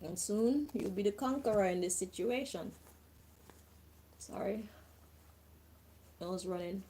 And soon you'll be the conqueror in this situation. Sorry. I was running.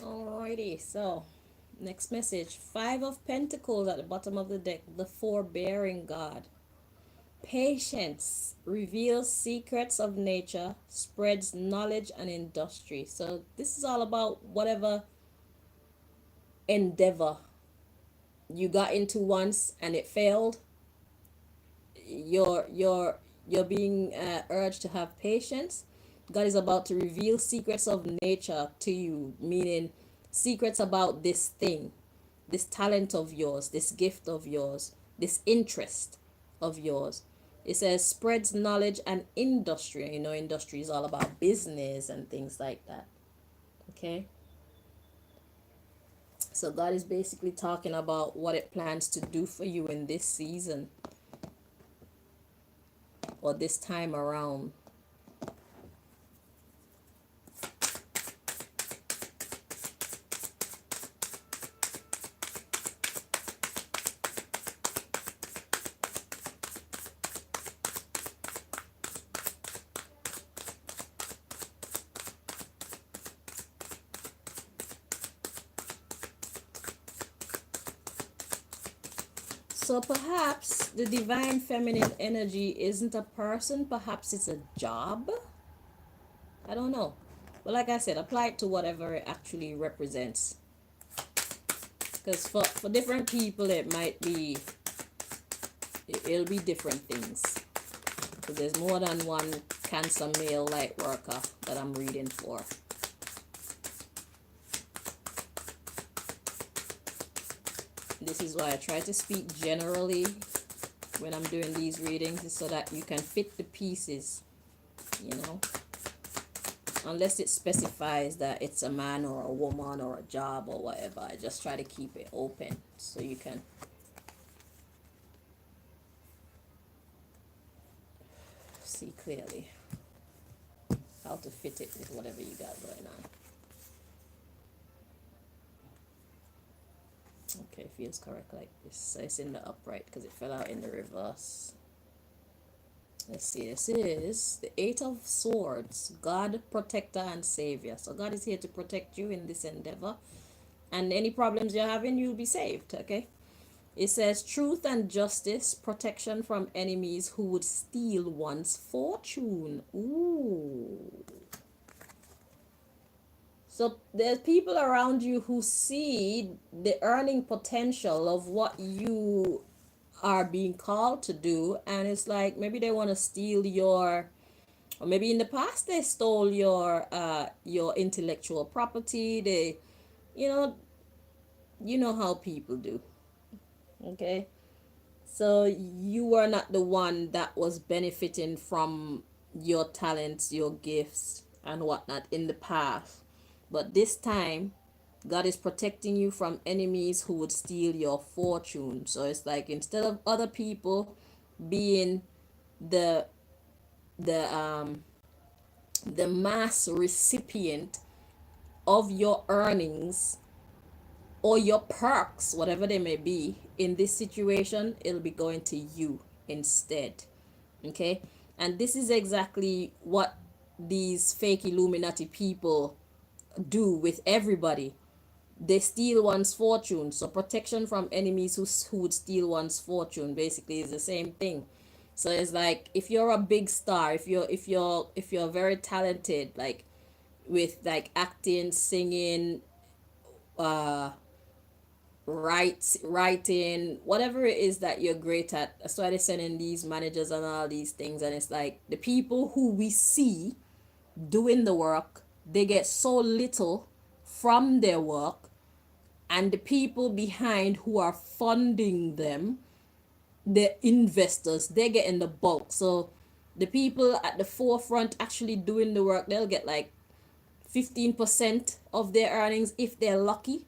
Alrighty, so next message. Five of Pentacles at the bottom of the deck. The forbearing God. Patience reveals secrets of nature, spreads knowledge and industry. So this is all about whatever endeavor you got into once and it failed. You're being urged to have patience. God is about to reveal secrets of nature to you, meaning secrets about this thing, this talent of yours, this gift of yours, this interest of yours. It says spreads knowledge and industry. You know, industry is all about business and things like that. Okay? So God is basically talking about what it plans to do for you in this season or this time around. So perhaps the divine feminine energy isn't a person, perhaps it's a job. I don't know. But like I said, apply it to whatever it actually represents. Because for different people, it'll be different things. So there's more than one Cancer male light worker that I'm reading for. This is why I try to speak generally when I'm doing these readings, so that you can fit the pieces, you know. Unless it specifies that it's a man or a woman or a job or whatever, I just try to keep it open so you can see clearly how to fit it with whatever you got going on. Okay, feels correct like this. So it's in the upright because it fell out in the reverse. Let's see, this is the Eight of Swords, God, protector, and savior. So God is here to protect you in this endeavor. And any problems you're having, you'll be saved, okay? It says truth and justice, protection from enemies who would steal one's fortune. Ooh. So there's people around you who see the earning potential of what you are being called to do, and it's like maybe they want to steal your, or maybe in the past they stole your intellectual property. They, you know, you know how people do. Okay? So you were not the one that was benefiting from your talents, your gifts, and whatnot in the past. But this time, God is protecting you from enemies who would steal your fortune. So it's like instead of other people being the the um the mass recipient of your earnings or your perks, whatever they may be, in this situation, it'll be going to you instead. Okay? And this is exactly what these fake Illuminati people do with everybody. They steal one's fortune. So protection from enemies who would steal one's fortune basically is the same thing. So it's like if you're a big star, if you're very talented, like with like acting, singing, uh writing, whatever it is that you're great at. That's why they're sending these managers and all these things. And it's like the people who we see doing the work, they get so little from their work, and the people behind who are funding them, the investors, they get in the bulk. So the people at the forefront actually doing the work, they'll get like 15% of their earnings if they're lucky.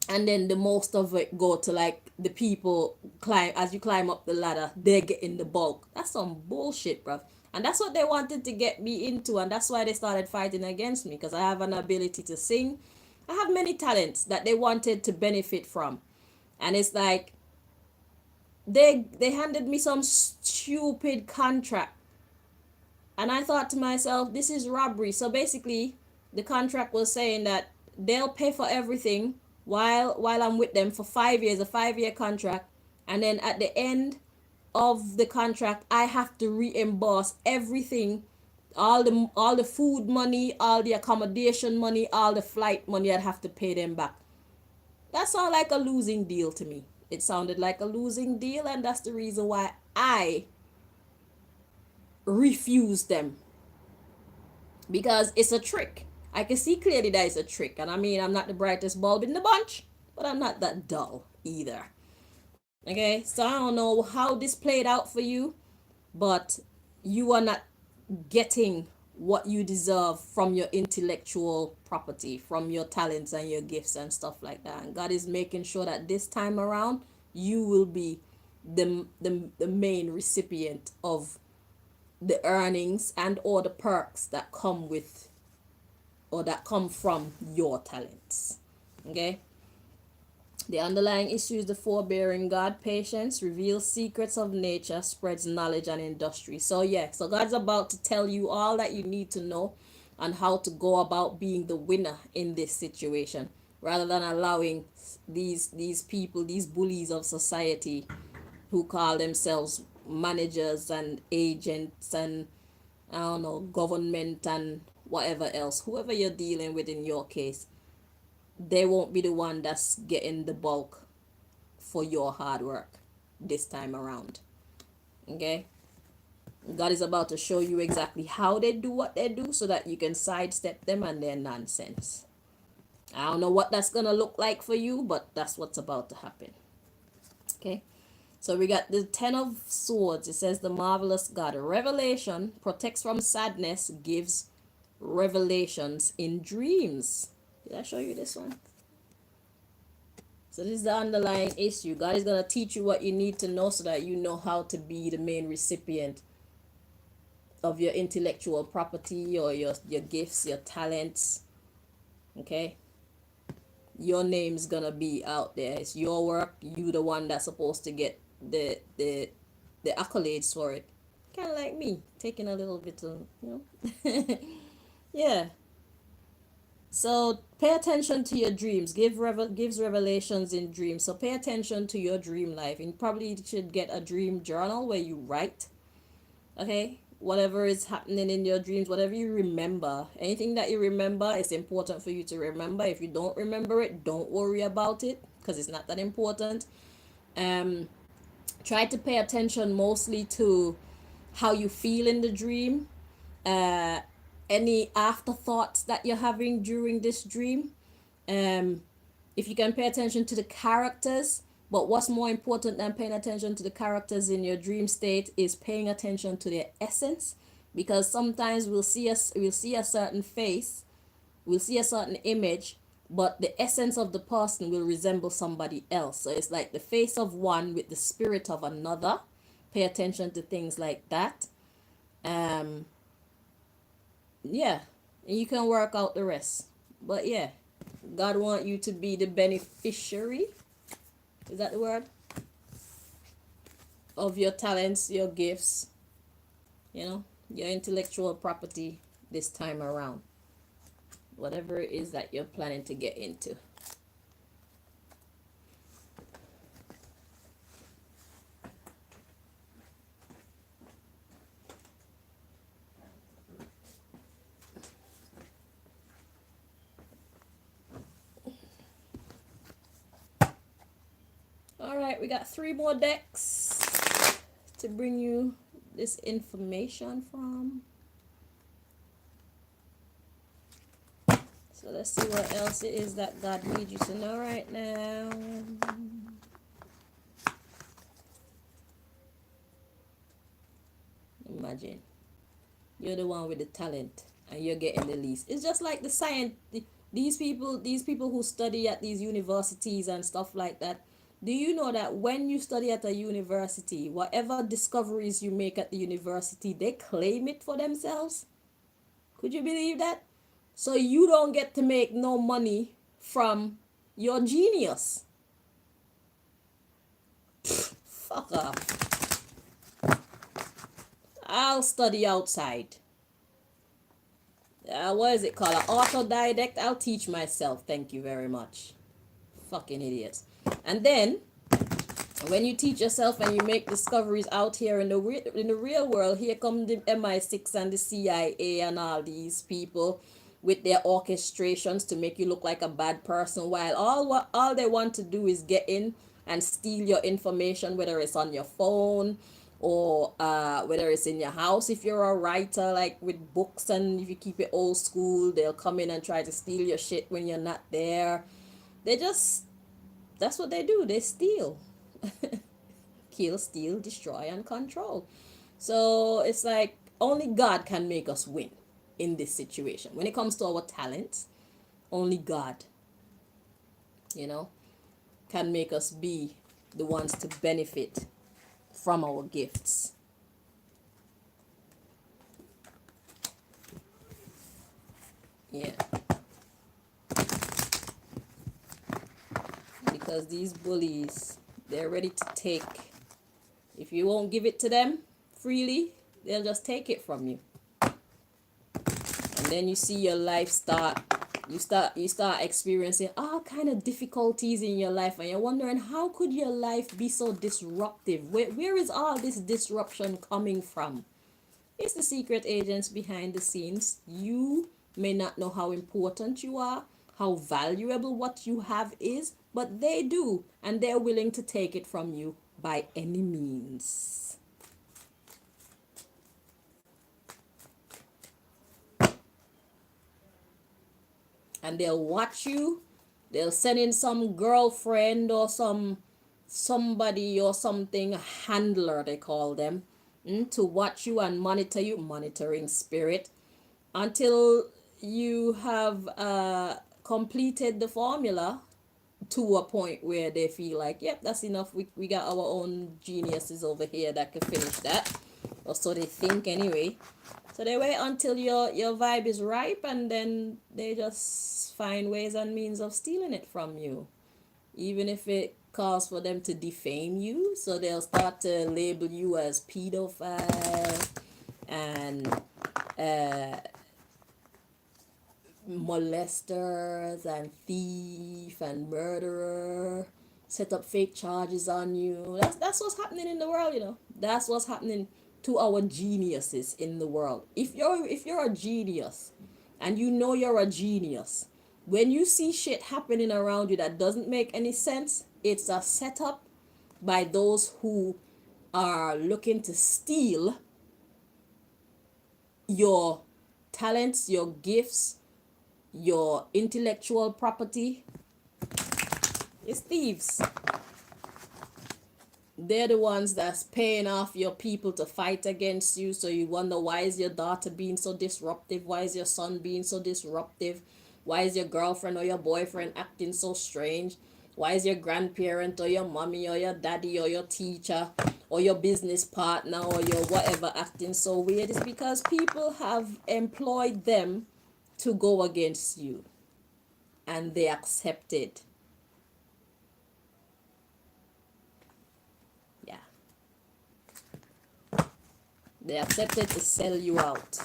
And then the most of it go to like the people climb, as you climb up the ladder, they get in the bulk. That's some bullshit, bruv. And that's what they wanted to get me into, and that's why they started fighting against me, because I have an ability to sing. I have many talents that they wanted to benefit from. And it's like they handed me some stupid contract. And I thought to myself, this is robbery. So basically, the contract was saying that they'll pay for everything while I'm with them for 5 years, a 5-year contract. And then at the end, of the contract, I have to reimburse everything, all the food money, all the accommodation money, all the flight money. I'd have to pay them back. That sounded like a losing deal to me. It sounded like a losing deal, and that's the reason why I refused them, because it's a trick. I can see clearly that it's a trick, and I mean, I'm not the brightest bulb in the bunch, but I'm not that dull either. Okay, so I don't know how this played out for you, but you are not getting what you deserve from your intellectual property, from your talents and your gifts and stuff like that. And God is making sure that this time around you will be the main recipient of the earnings and or the perks that come with or that come from your talents. Okay? The underlying issue is the forbearing God, patience, reveals secrets of nature, spreads knowledge and industry. So yeah, so God's about to tell you all that you need to know on how to go about being the winner in this situation, rather than allowing these people, these bullies of society who call themselves managers and agents and I don't know, government and whatever else, whoever you're dealing with in your case, they won't be the one that's getting the bulk for your hard work this time around. Okay? God is about to show you exactly how they do what they do so that you can sidestep them and their nonsense. I don't know what that's going to look like for you, but that's what's about to happen. Okay? So we got the Ten of Swords. It says the marvelous God. Revelation protects from sadness, gives revelations in dreams. Did I show you this one? So this is the underlying issue. God is going to teach you what you need to know so that you know how to be the main recipient of your intellectual property or your gifts, your talents. Okay? Your name's going to be out there. It's your work. You the one that's supposed to get the accolades for it. Kind of like me, taking a little bit of, yeah. So pay attention to your dreams. Gives revelations in dreams. So pay attention to your dream life. And probably should get a dream journal where you write. Okay? Whatever is happening in your dreams, whatever you remember, anything that you remember, it's important for you to remember. If you don't remember it, don't worry about it because it's not that important. Try to pay attention mostly to how you feel in the dream, any afterthoughts that you're having during this dream. If you can pay attention to the characters, but what's more important than paying attention to the characters in your dream state is paying attention to their essence, because sometimes we'll see a certain face, we'll see a certain image, but the essence of the person will resemble somebody else. So it's like the face of one with the spirit of another. Pay attention to things like that. Yeah, and you can work out the rest. But yeah, God want you to be the beneficiary. Is that the word? Of your talents, your gifts, your intellectual property this time around. Whatever it is that you're planning to get into. All right, we got 3 more decks to bring you this information from. So let's see what else it is that God needs you to know right now. Imagine you're the one with the talent and you're getting the least. It's just like the science. These people who study at these universities and stuff like that. Do you know that when you study at a university, whatever discoveries you make at the university, they claim it for themselves? Could you believe that? So you don't get to make no money from your genius. Fuck off. I'll study outside. What is it called? An autodidact? I'll teach myself. Thank you very much. Fucking idiots. And then, When you teach yourself and you make discoveries out here in the real world, here come the MI6 and the CIA and all these people with their orchestrations to make you look like a bad person, while all they want to do is get in and steal your information, whether it's on your phone or whether it's in your house. If you're a writer, like with books, and if you keep it old school, they'll come in and try to steal your shit when you're not there. They just, that's what they do. They steal. Kill, steal, destroy, and control. So it's like only God can make us win in this situation. When it comes to our talents, only God, you know, can make us be the ones to benefit from our gifts. Yeah. Because these bullies, they're ready to take. If you won't give it to them freely, they'll just take it from you. And then you see your life start experiencing all kind of difficulties in your life, and you're wondering, how could your life be so disruptive? Where is all this disruption coming from? It's the secret agents behind the scenes. You may not know how important you are, how valuable what you have is, but they do, and they're willing to take it from you by any means. And they'll watch you. They'll send in some girlfriend or somebody or something, handler they call them, to watch you and monitor you, monitoring spirit, until you have completed the formula to a point where they feel like, yep, that's enough. We got our own geniuses over here that can finish that. Or so they think anyway. So they wait until your vibe is ripe, and then they just find ways and means of stealing it from you. Even if it calls for them to defame you. So they'll start to label you as pedophile and molesters and thief and murderer, set up fake charges on you. That's what's happening in the world, you know. That's what's happening to our geniuses in the world. If you're a genius and you know you're a genius, when you see shit happening around you that doesn't make any sense, it's a setup by those who are looking to steal your talents, your gifts, your intellectual property. It's thieves. They're the ones that's paying off your people to fight against you. So you wonder, why is your daughter being so disruptive? Why is your son being so disruptive? Why is your girlfriend or your boyfriend acting so strange? Why is your grandparent or your mommy or your daddy or your teacher or your business partner or your whatever acting so weird? It's because people have employed them to go against you, and they accept it. Yeah. They accepted to sell you out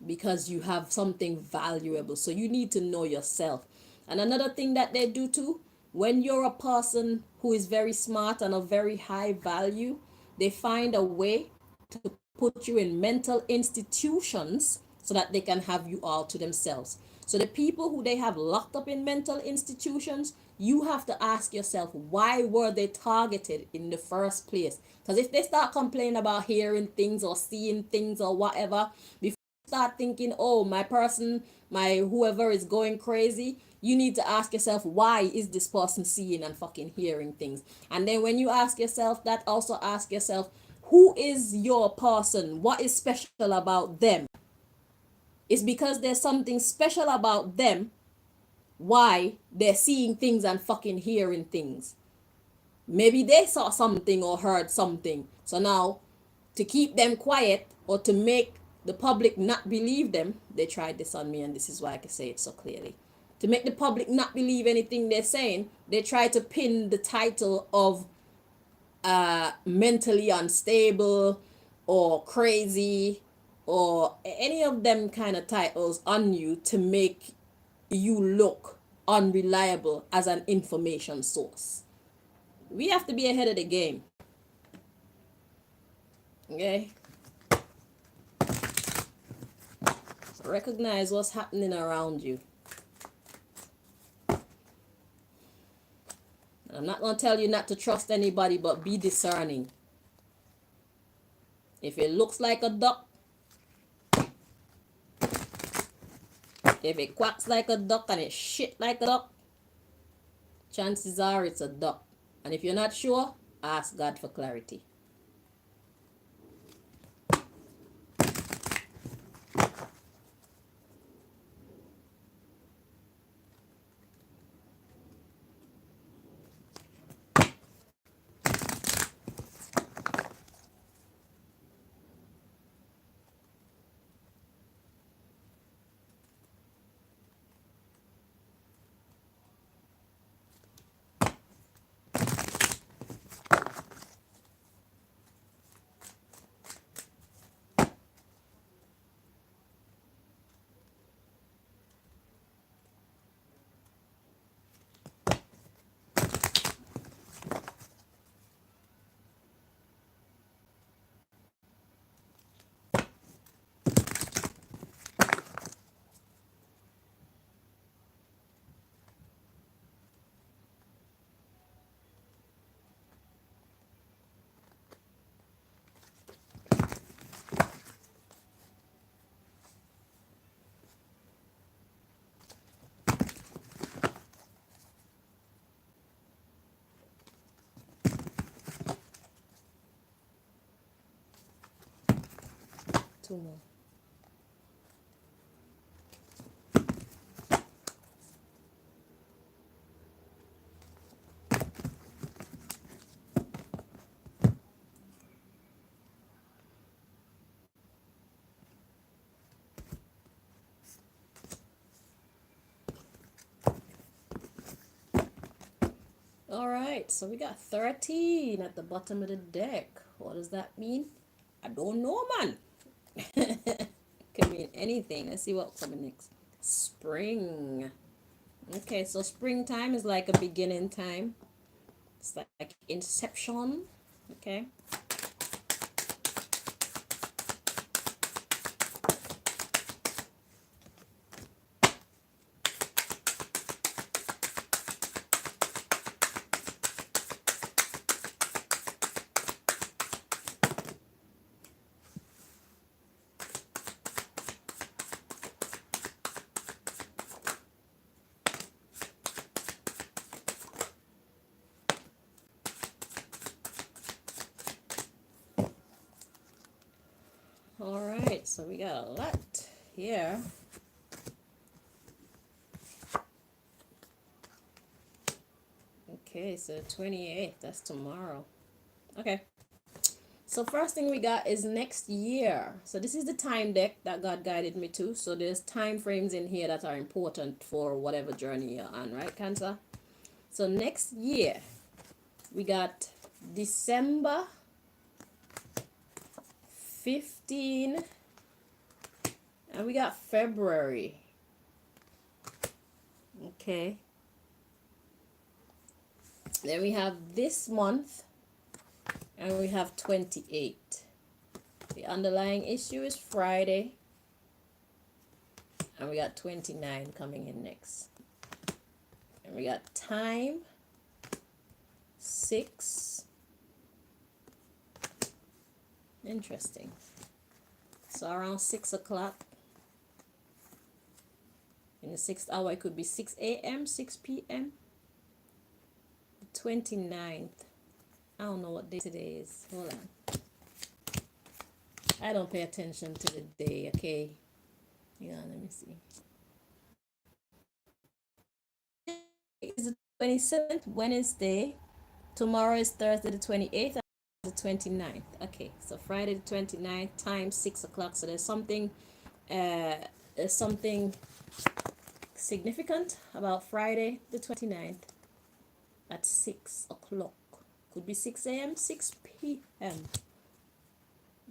because you have something valuable. So you need to know yourself. And another thing that they do too, when you're a person who is very smart and of very high value, they find a way to put you in mental institutions so that they can have you all to themselves. So the people who they have locked up in mental institutions, you have to ask yourself, why were they targeted in the first place? Because if they start complaining about hearing things or seeing things or whatever, before you start thinking, oh, my person, my whoever is going crazy, you need to ask yourself, why is this person seeing and fucking hearing things? And then when you ask yourself that, also ask yourself, who is your person? What is special about them? It's because there's something special about them why they're seeing things and fucking hearing things. Maybe they saw something or heard something. So now, to keep them quiet or to make the public not believe them, they tried this on me, and this is why I can say it so clearly. To make the public not believe anything they're saying, they try to pin the title of mentally unstable or crazy or any of them kind of titles on you to make you look unreliable as an information source. We have to be ahead of the game. Okay? Recognize what's happening around you. I'm not going to tell you not to trust anybody, but be discerning. If it looks like a duck, if it quacks like a duck and it shit like a duck, chances are it's a duck. And if you're not sure, ask God for clarity. Two more. All right, so we got 13 at the bottom of the deck. What does that mean? I don't know, man. Could mean anything. Let's see what's coming next. Spring. Okay, so springtime is like a beginning time. It's like inception. Okay. All right, so we got a lot here. Okay, so 28th, that's tomorrow. Okay. So first thing we got is next year. So this is the time deck that God guided me to. So there's time frames in here that are important for whatever journey you're on, right, Cancer? So next year, we got December 15, and we got February. Okay. Then we have this month, and we have 28. The underlying issue is Friday, and we got 29 coming in next. And we got time, 6. Interesting. So around 6 o'clock. In the 6th hour, it could be 6 a.m., 6 p.m. The 29th. I don't know what day today is. Hold on. I don't pay attention to the day, okay? Yeah, let me see. It's the 27th, Wednesday. Tomorrow is Thursday, the 28th, and the 29th. Okay, so Friday, the 29th, time 6 o'clock. So there's something significant about Friday, the 29th at 6 o'clock. Could be 6 a.m., 6 p.m.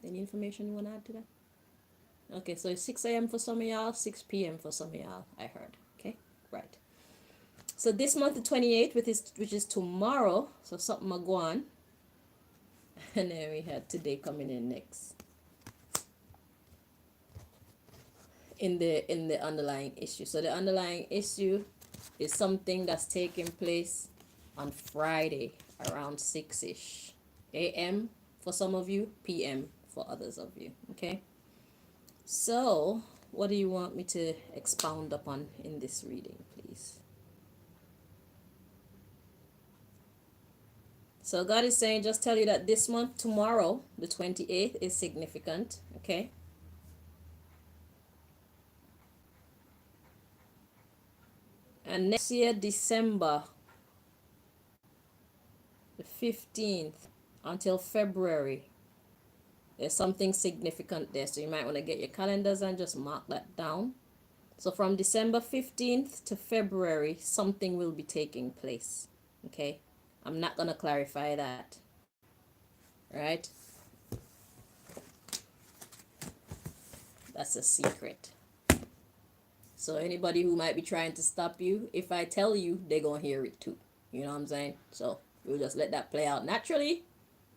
Any information you want to add to that? Okay, so it's 6 a.m. for some of y'all, 6 p.m. for some of y'all, I heard. Okay, right. So this month, the 28th, which is tomorrow, so something will go on. And then we had today coming in next in the underlying issue. So the underlying issue is something that's taking place on Friday around 6ish a.m. for some of you, p.m. for others of you. Okay. So what do you want me to expound upon in this reading, please? So God is saying, just tell you that this month, tomorrow, the 28th, is significant. Okay. And next year, December the 15th until February, there's something significant there. So you might want to get your calendars and just mark that down. So from December 15th to February, something will be taking place. Okay. I'm not going to clarify that. Right? That's a secret. So anybody who might be trying to stop you, if I tell you, they're going to hear it too. You know what I'm saying? So we'll just let that play out naturally.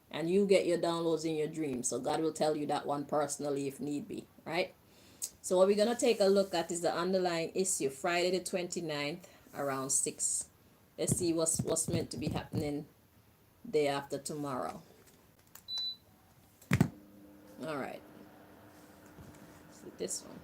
And you get your downloads in your dreams. So God will tell you that one personally if need be. Right? So what we're going to take a look at is the underlying issue. Friday the 29th around 6. Let's see what's meant to be happening day after tomorrow. All right. So this one.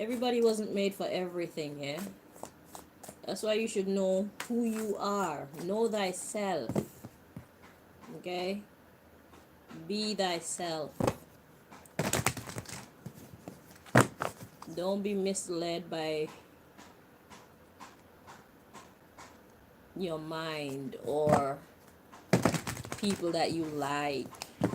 Everybody wasn't made for everything, yeah? That's why you should know who you are. Know thyself. Okay? Be thyself. Don't be misled by your mind or people that you like.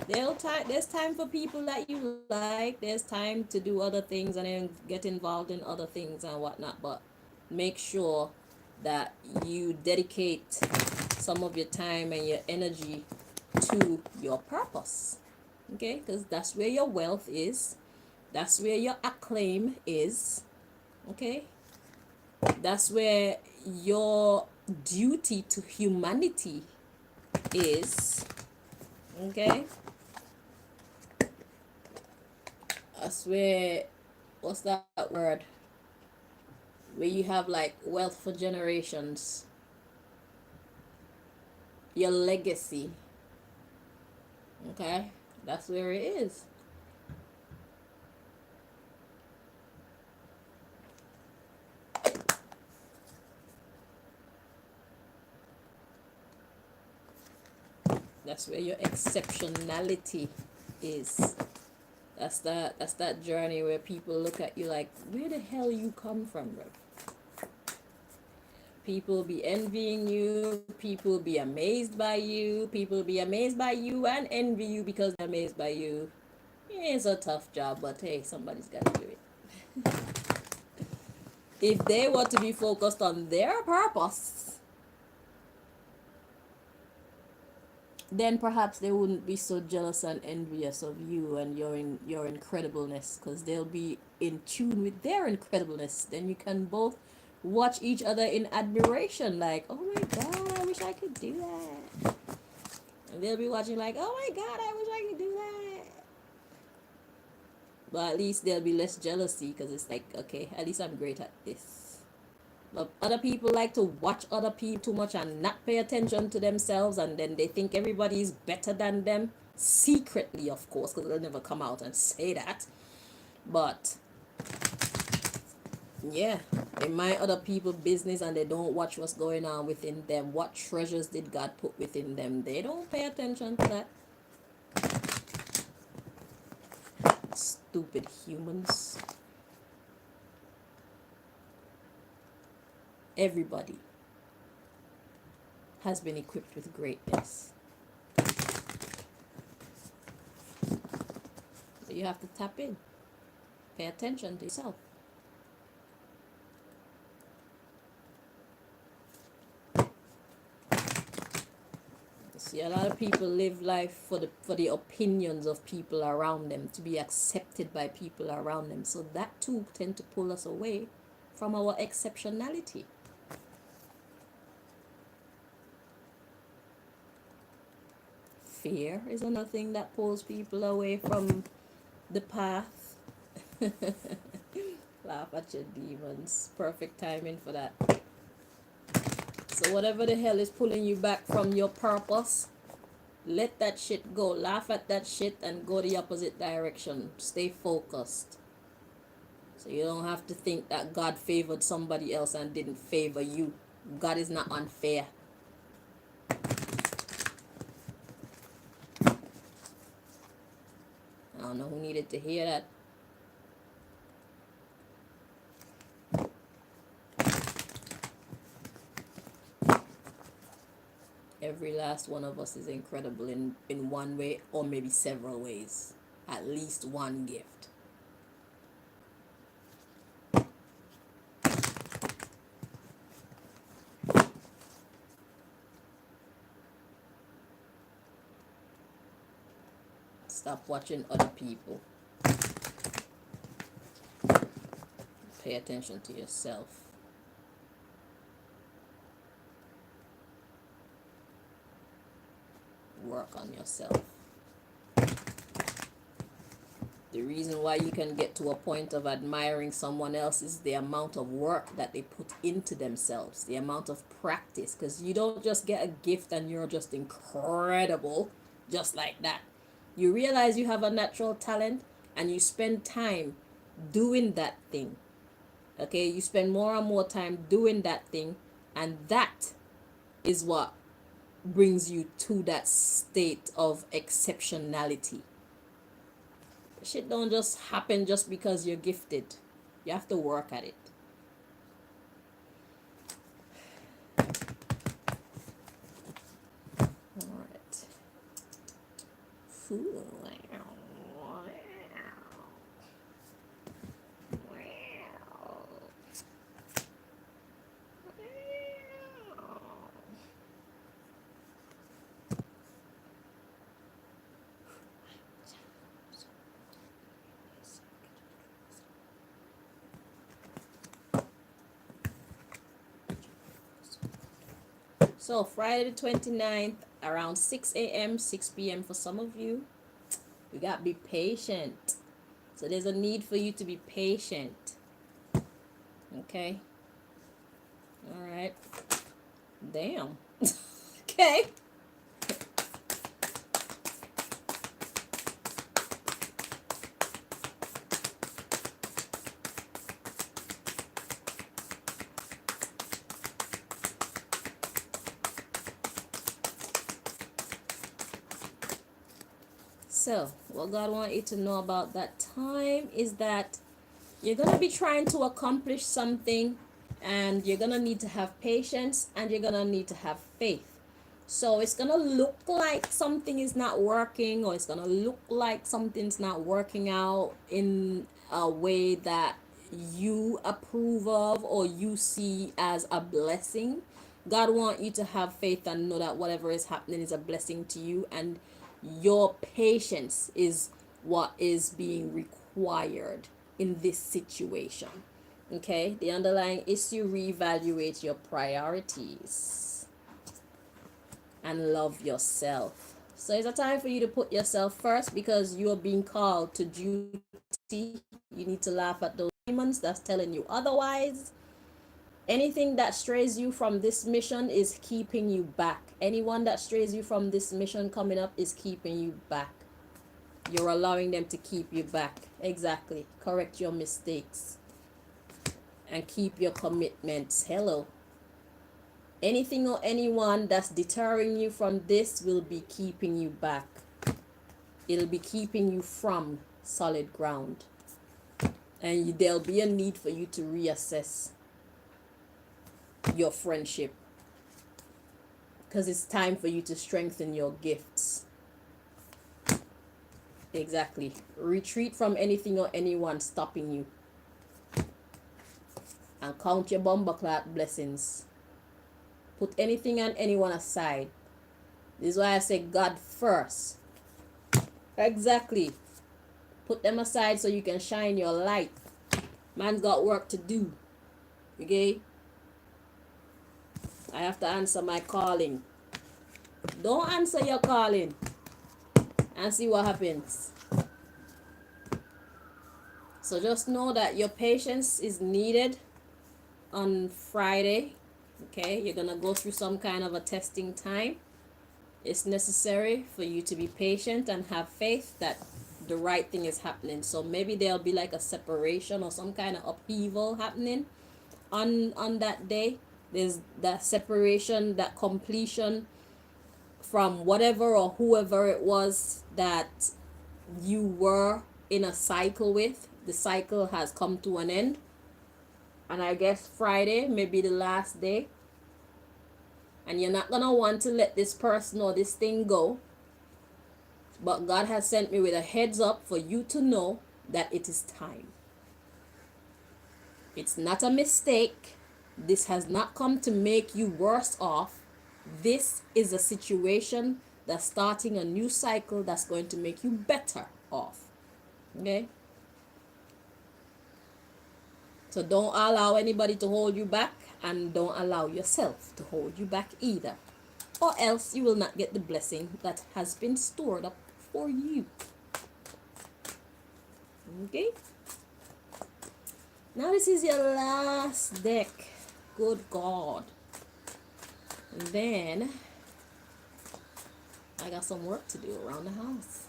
There's time for people that you like. There's time to do other things and then get involved in other things and whatnot. But make sure that you dedicate some of your time and your energy to your purpose. Okay? Because that's where your wealth is. That's where your acclaim is. Okay? That's where your duty to humanity is. Okay? That's where, what's that word? Where you have like wealth for generations. Your legacy. Okay? That's where it is. That's where your exceptionality is. That's that journey where people look at you like, where the hell you come from, bro? People be envying you. People be amazed by you. People be amazed by you and envy you because they're amazed by you. It's a tough job, but hey, somebody's got to do it. If they were to be focused on their purpose, then perhaps they wouldn't be so jealous and envious of you and your incredibleness, because they'll be in tune with their incredibleness. Then you can both watch each other in admiration, like, oh my god, I wish I could do that. And they'll be watching like, oh my god, I wish I could do that. But at least there'll be less jealousy, because it's like, okay, at least I'm great at this. But other people like to watch other people too much and not pay attention to themselves, and then they think everybody is better than them. Secretly, of course, because they'll never come out and say that. But yeah, they mind other people's business and they don't watch what's going on within them. What treasures did God put within them? They don't pay attention to that. Stupid humans. Everybody has been equipped with greatness. So you have to tap in. Pay attention to yourself. See, a lot of people live life for the opinions of people around them, to be accepted by people around them. So that too tend to pull us away from our exceptionality. Fear is another thing that pulls people away from the path. Laugh at your demons. Perfect timing for that. So whatever the hell is pulling you back from your purpose, let that shit go. Laugh at that shit and go the opposite direction. Stay focused. So you don't have to think that God favored somebody else and didn't favor you. God is not unfair. I don't know who needed to hear that. Every last one of us is incredible in one way or maybe several ways. At least one gift. Stop watching other people. Pay attention to yourself. Work on yourself. The reason why you can get to a point of admiring someone else is the amount of work that they put into themselves, the amount of practice, because you don't just get a gift and you're just incredible just like that. You realize you have a natural talent and you spend time doing that thing. Okay, you spend more and more time doing that thing, and that is what brings you to that state of exceptionality. Shit don't just happen just because you're gifted. You have to work at it. All right. Ooh. So Friday the 29th, around 6 a.m., 6 p.m. for some of you. We got to be patient. So there's a need for you to be patient. Okay? All right. Damn. Okay. So, what God wants you to know about that time is that you're going to be trying to accomplish something, and you're going to need to have patience, and you're going to need to have faith. So it's going to look like something is not working, or it's going to look like something's not working out in a way that you approve of or you see as a blessing. God wants you to have faith and know that whatever is happening is a blessing to you, and your patience is what is being required in this situation. Okay, the underlying issue: reevaluate your priorities and love yourself. So it's a time for you to put yourself first, because you are being called to duty. You need to laugh at those demons that's telling you otherwise. Anything that strays you from this mission is keeping you back. Anyone that strays you from this mission coming up is keeping you back. You're allowing them to keep you back. Exactly. Correct your mistakes and keep your commitments. Hello. Anything or anyone that's deterring you from this will be keeping you back. It'll be keeping you from solid ground. And there'll be a need for you to reassess your friendship, because it's time for you to strengthen your gifts. Exactly. Retreat from anything or anyone stopping you. And count your bumbleclad blessings. Put anything and anyone aside. This is why I say God first. Exactly. Put them aside so you can shine your light. Man's got work to do. Okay? I have to answer my calling. Don't answer your calling and see what happens. So just know that your patience is needed on Friday. Okay? You're going to go through some kind of a testing time. It's necessary for you to be patient and have faith that the right thing is happening. So maybe there'll be like a separation or some kind of upheaval happening on that day. There's that separation, that completion from whatever or whoever it was that you were in a cycle with. The cycle has come to an end. And I guess Friday may be the last day. And you're not gonna want to let this person or this thing go. But God has sent me with a heads up for you to know that it is time. It's not a mistake. This has not come to make you worse off. This is a situation that's starting a new cycle that's going to make you better off. Okay? So don't allow anybody to hold you back, and don't allow yourself to hold you back either. Or else you will not get the blessing that has been stored up for you. Okay? Now this is your last deck. Good God. And then I got some work to do around the house.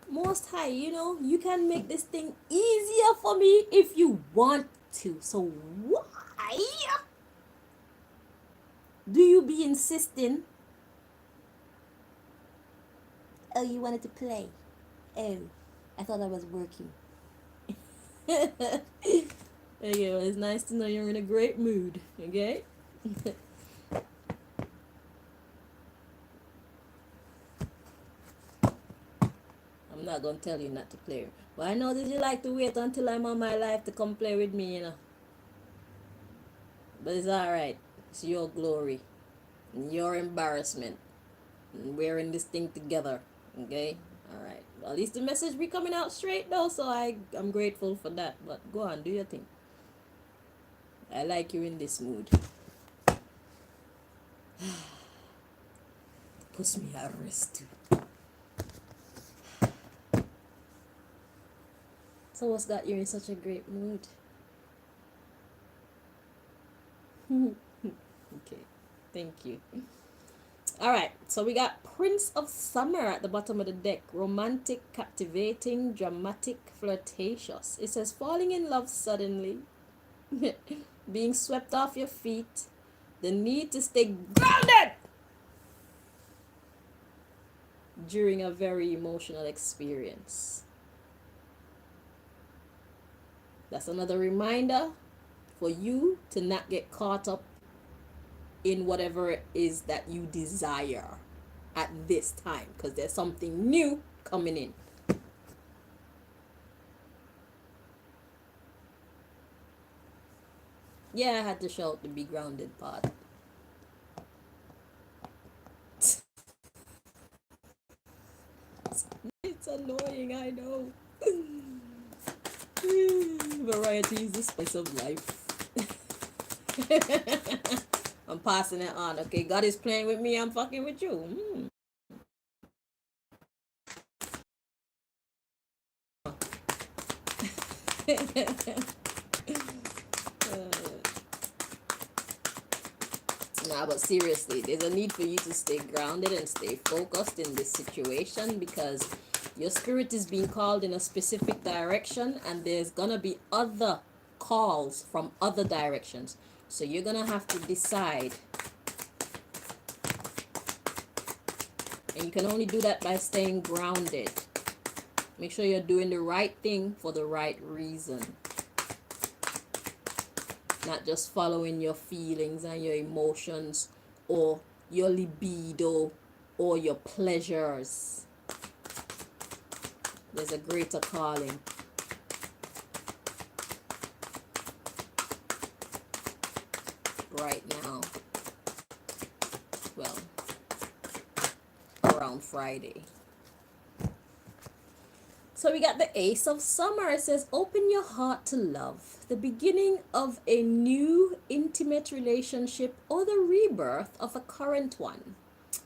Most High, you can make this thing easier for me if you want to. So why do you be insisting? Oh, you wanted to play. Oh, I thought I was working. Okay, well, it's nice to know you're in a great mood, okay? I'm not gonna tell you not to play. But I know that you like to wait until I'm on my life to come play with me. But it's alright. It's your glory. And your embarrassment. And we're in this thing together. Okay? Alright. Well, at least the message be coming out straight though, so I'm grateful for that. But go on, do your thing. I like you in this mood. Puts me at rest too. So what's got you in such a great mood? Okay, thank you. All right, so we got Prince of Summer at the bottom of the deck. Romantic, captivating, dramatic, flirtatious. It says falling in love suddenly, being swept off your feet, the need to stay grounded during a very emotional experience. That's another reminder for you to not get caught up in whatever it is that you desire at this time, because there's something new coming in. Yeah, I had to shout the be grounded part. It's annoying, I know. Variety is the spice of life. I'm passing it on. Okay, God is playing with me. I'm fucking with you. Nah, but seriously, there's a need for you to stay grounded and stay focused in this situation, because your spirit is being called in a specific direction, and there's gonna be other calls from other directions. So you're gonna have to decide. And you can only do that by staying grounded. Make sure you're doing the right thing for the right reason. Not just following your feelings and your emotions or your libido or your pleasures. There's a greater calling. Right now. Well, around Friday. So we got the Ace of Summer. It says, open your heart to love, the beginning of a new intimate relationship or the rebirth of a current one.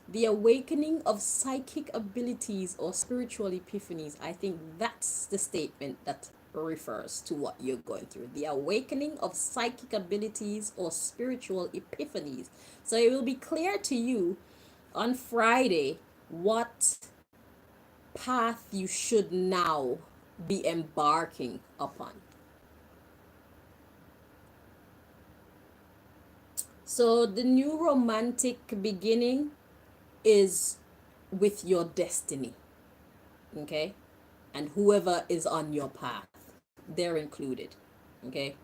The awakening of psychic abilities or spiritual epiphanies. I think that's the statement that refers to what you're going through. The awakening of psychic abilities or spiritual epiphanies. So it will be clear to you on Friday what path you should now be embarking upon. So the new romantic beginning is with your destiny, okay? And whoever is on your path, they're included, okay?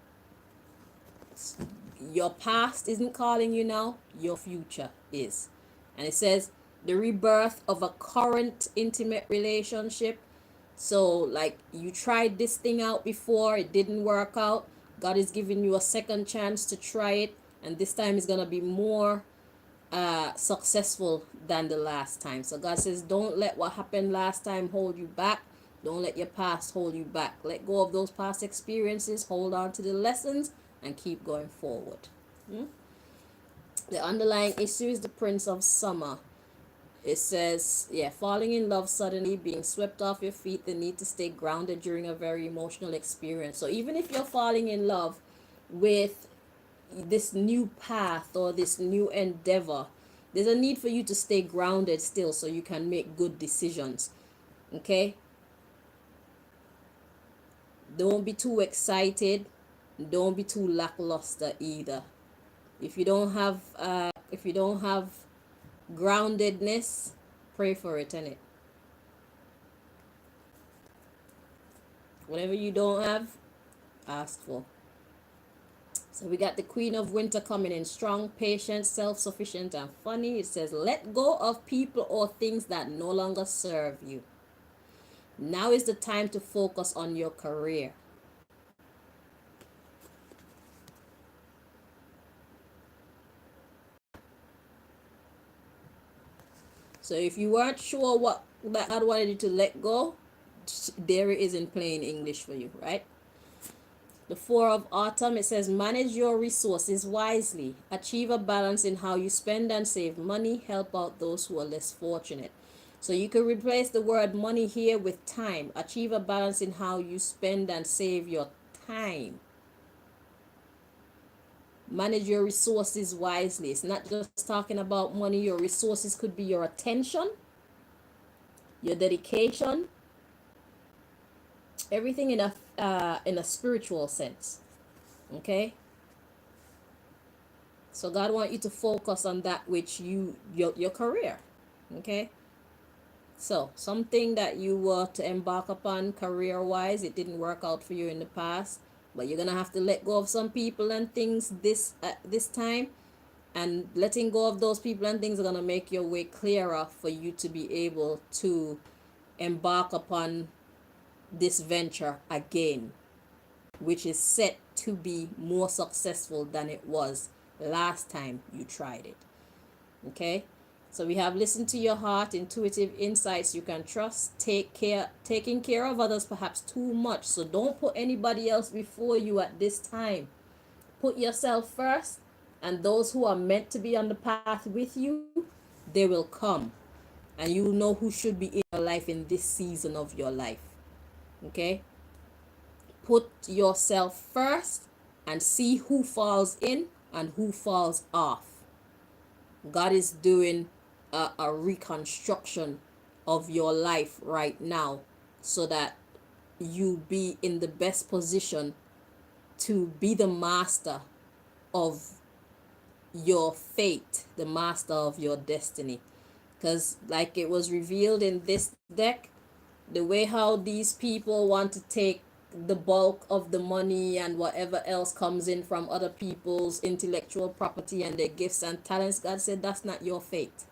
Your past isn't calling you now, your future is. And it says the rebirth of a current intimate relationship. So like you tried this thing out before, it didn't work out. God is giving you a second chance to try it, and this time is gonna be more successful than the last time. So God says, don't let what happened last time hold you back. Don't let your past hold you back. Let go of those past experiences, hold on to the lessons, and keep going forward. The underlying issue is the Prince of Summer. It says, yeah, falling in love suddenly, being swept off your feet, the need to stay grounded during a very emotional experience. So even if you're falling in love with this new path or this new endeavor, there's a need for you to stay grounded still so you can make good decisions. Okay? Don't be too excited. Don't be too lackluster either. If you don't have groundedness, pray for it, innit? Whatever you don't have, ask for. So we got the Queen of Winter coming in strong, patient, self-sufficient, and funny. It says, let go of people or things that no longer serve you. Now is the time to focus on your career. So if you weren't sure what that God wanted you to let go, there it is in plain English for you, right? The Four of Autumn, it says manage your resources wisely, achieve a balance in how you spend and save money, help out those who are less fortunate. So you can replace the word money here with time. Achieve a balance in how you spend and save your time. Manage your resources wisely. It's not just talking about money. Your resources could be your attention, your dedication, everything in a spiritual sense. Okay? So God wants you to focus on that which your career. Okay? So something that you were to embark upon career wise, it didn't work out for you in the past, but you're gonna have to let go of some people and things this time, and letting go of those people and things are gonna make your way clearer for you to be able to embark upon this venture again, which is set to be more successful than it was last time you tried it. Okay? So we have listen to your heart, intuitive insights you can trust, taking care of others perhaps too much. So don't put anybody else before you at this time. Put yourself first, and those who are meant to be on the path with you, they will come. And you know who should be in your life in this season of your life. Okay? Put yourself first and see who falls in and who falls off. God is doing a reconstruction of your life right now so that you be in the best position to be the master of your fate, the master of your destiny. Because, like it was revealed in this deck, the way how these people want to take the bulk of the money and whatever else comes in from other people's intellectual property and their gifts and talents, God said that's not your fate.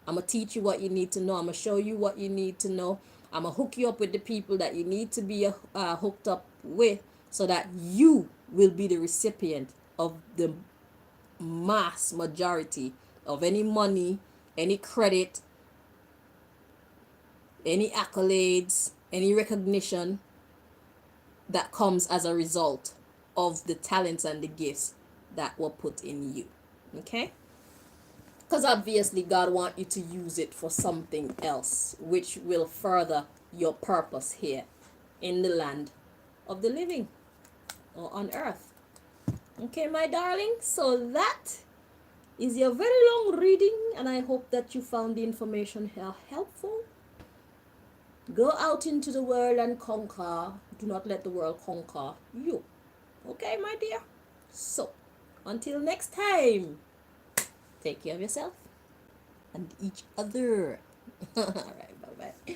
I'm going to teach you what you need to know. I'm going to show you what you need to know. I'm going to hook you up with the people that you need to be hooked up with so that you will be the recipient of the mass majority of any money, any credit, any accolades, any recognition that comes as a result of the talents and the gifts that were put in you. Okay? Because obviously God wants you to use it for something else, which will further your purpose here in the land of the living or on earth. Okay, my darling? So that is your very long reading, and I hope that you found the information here helpful. Go out into the world and conquer. Do not let the world conquer you. Okay, my dear? So, until next time, take care of yourself and each other. All right, bye-bye.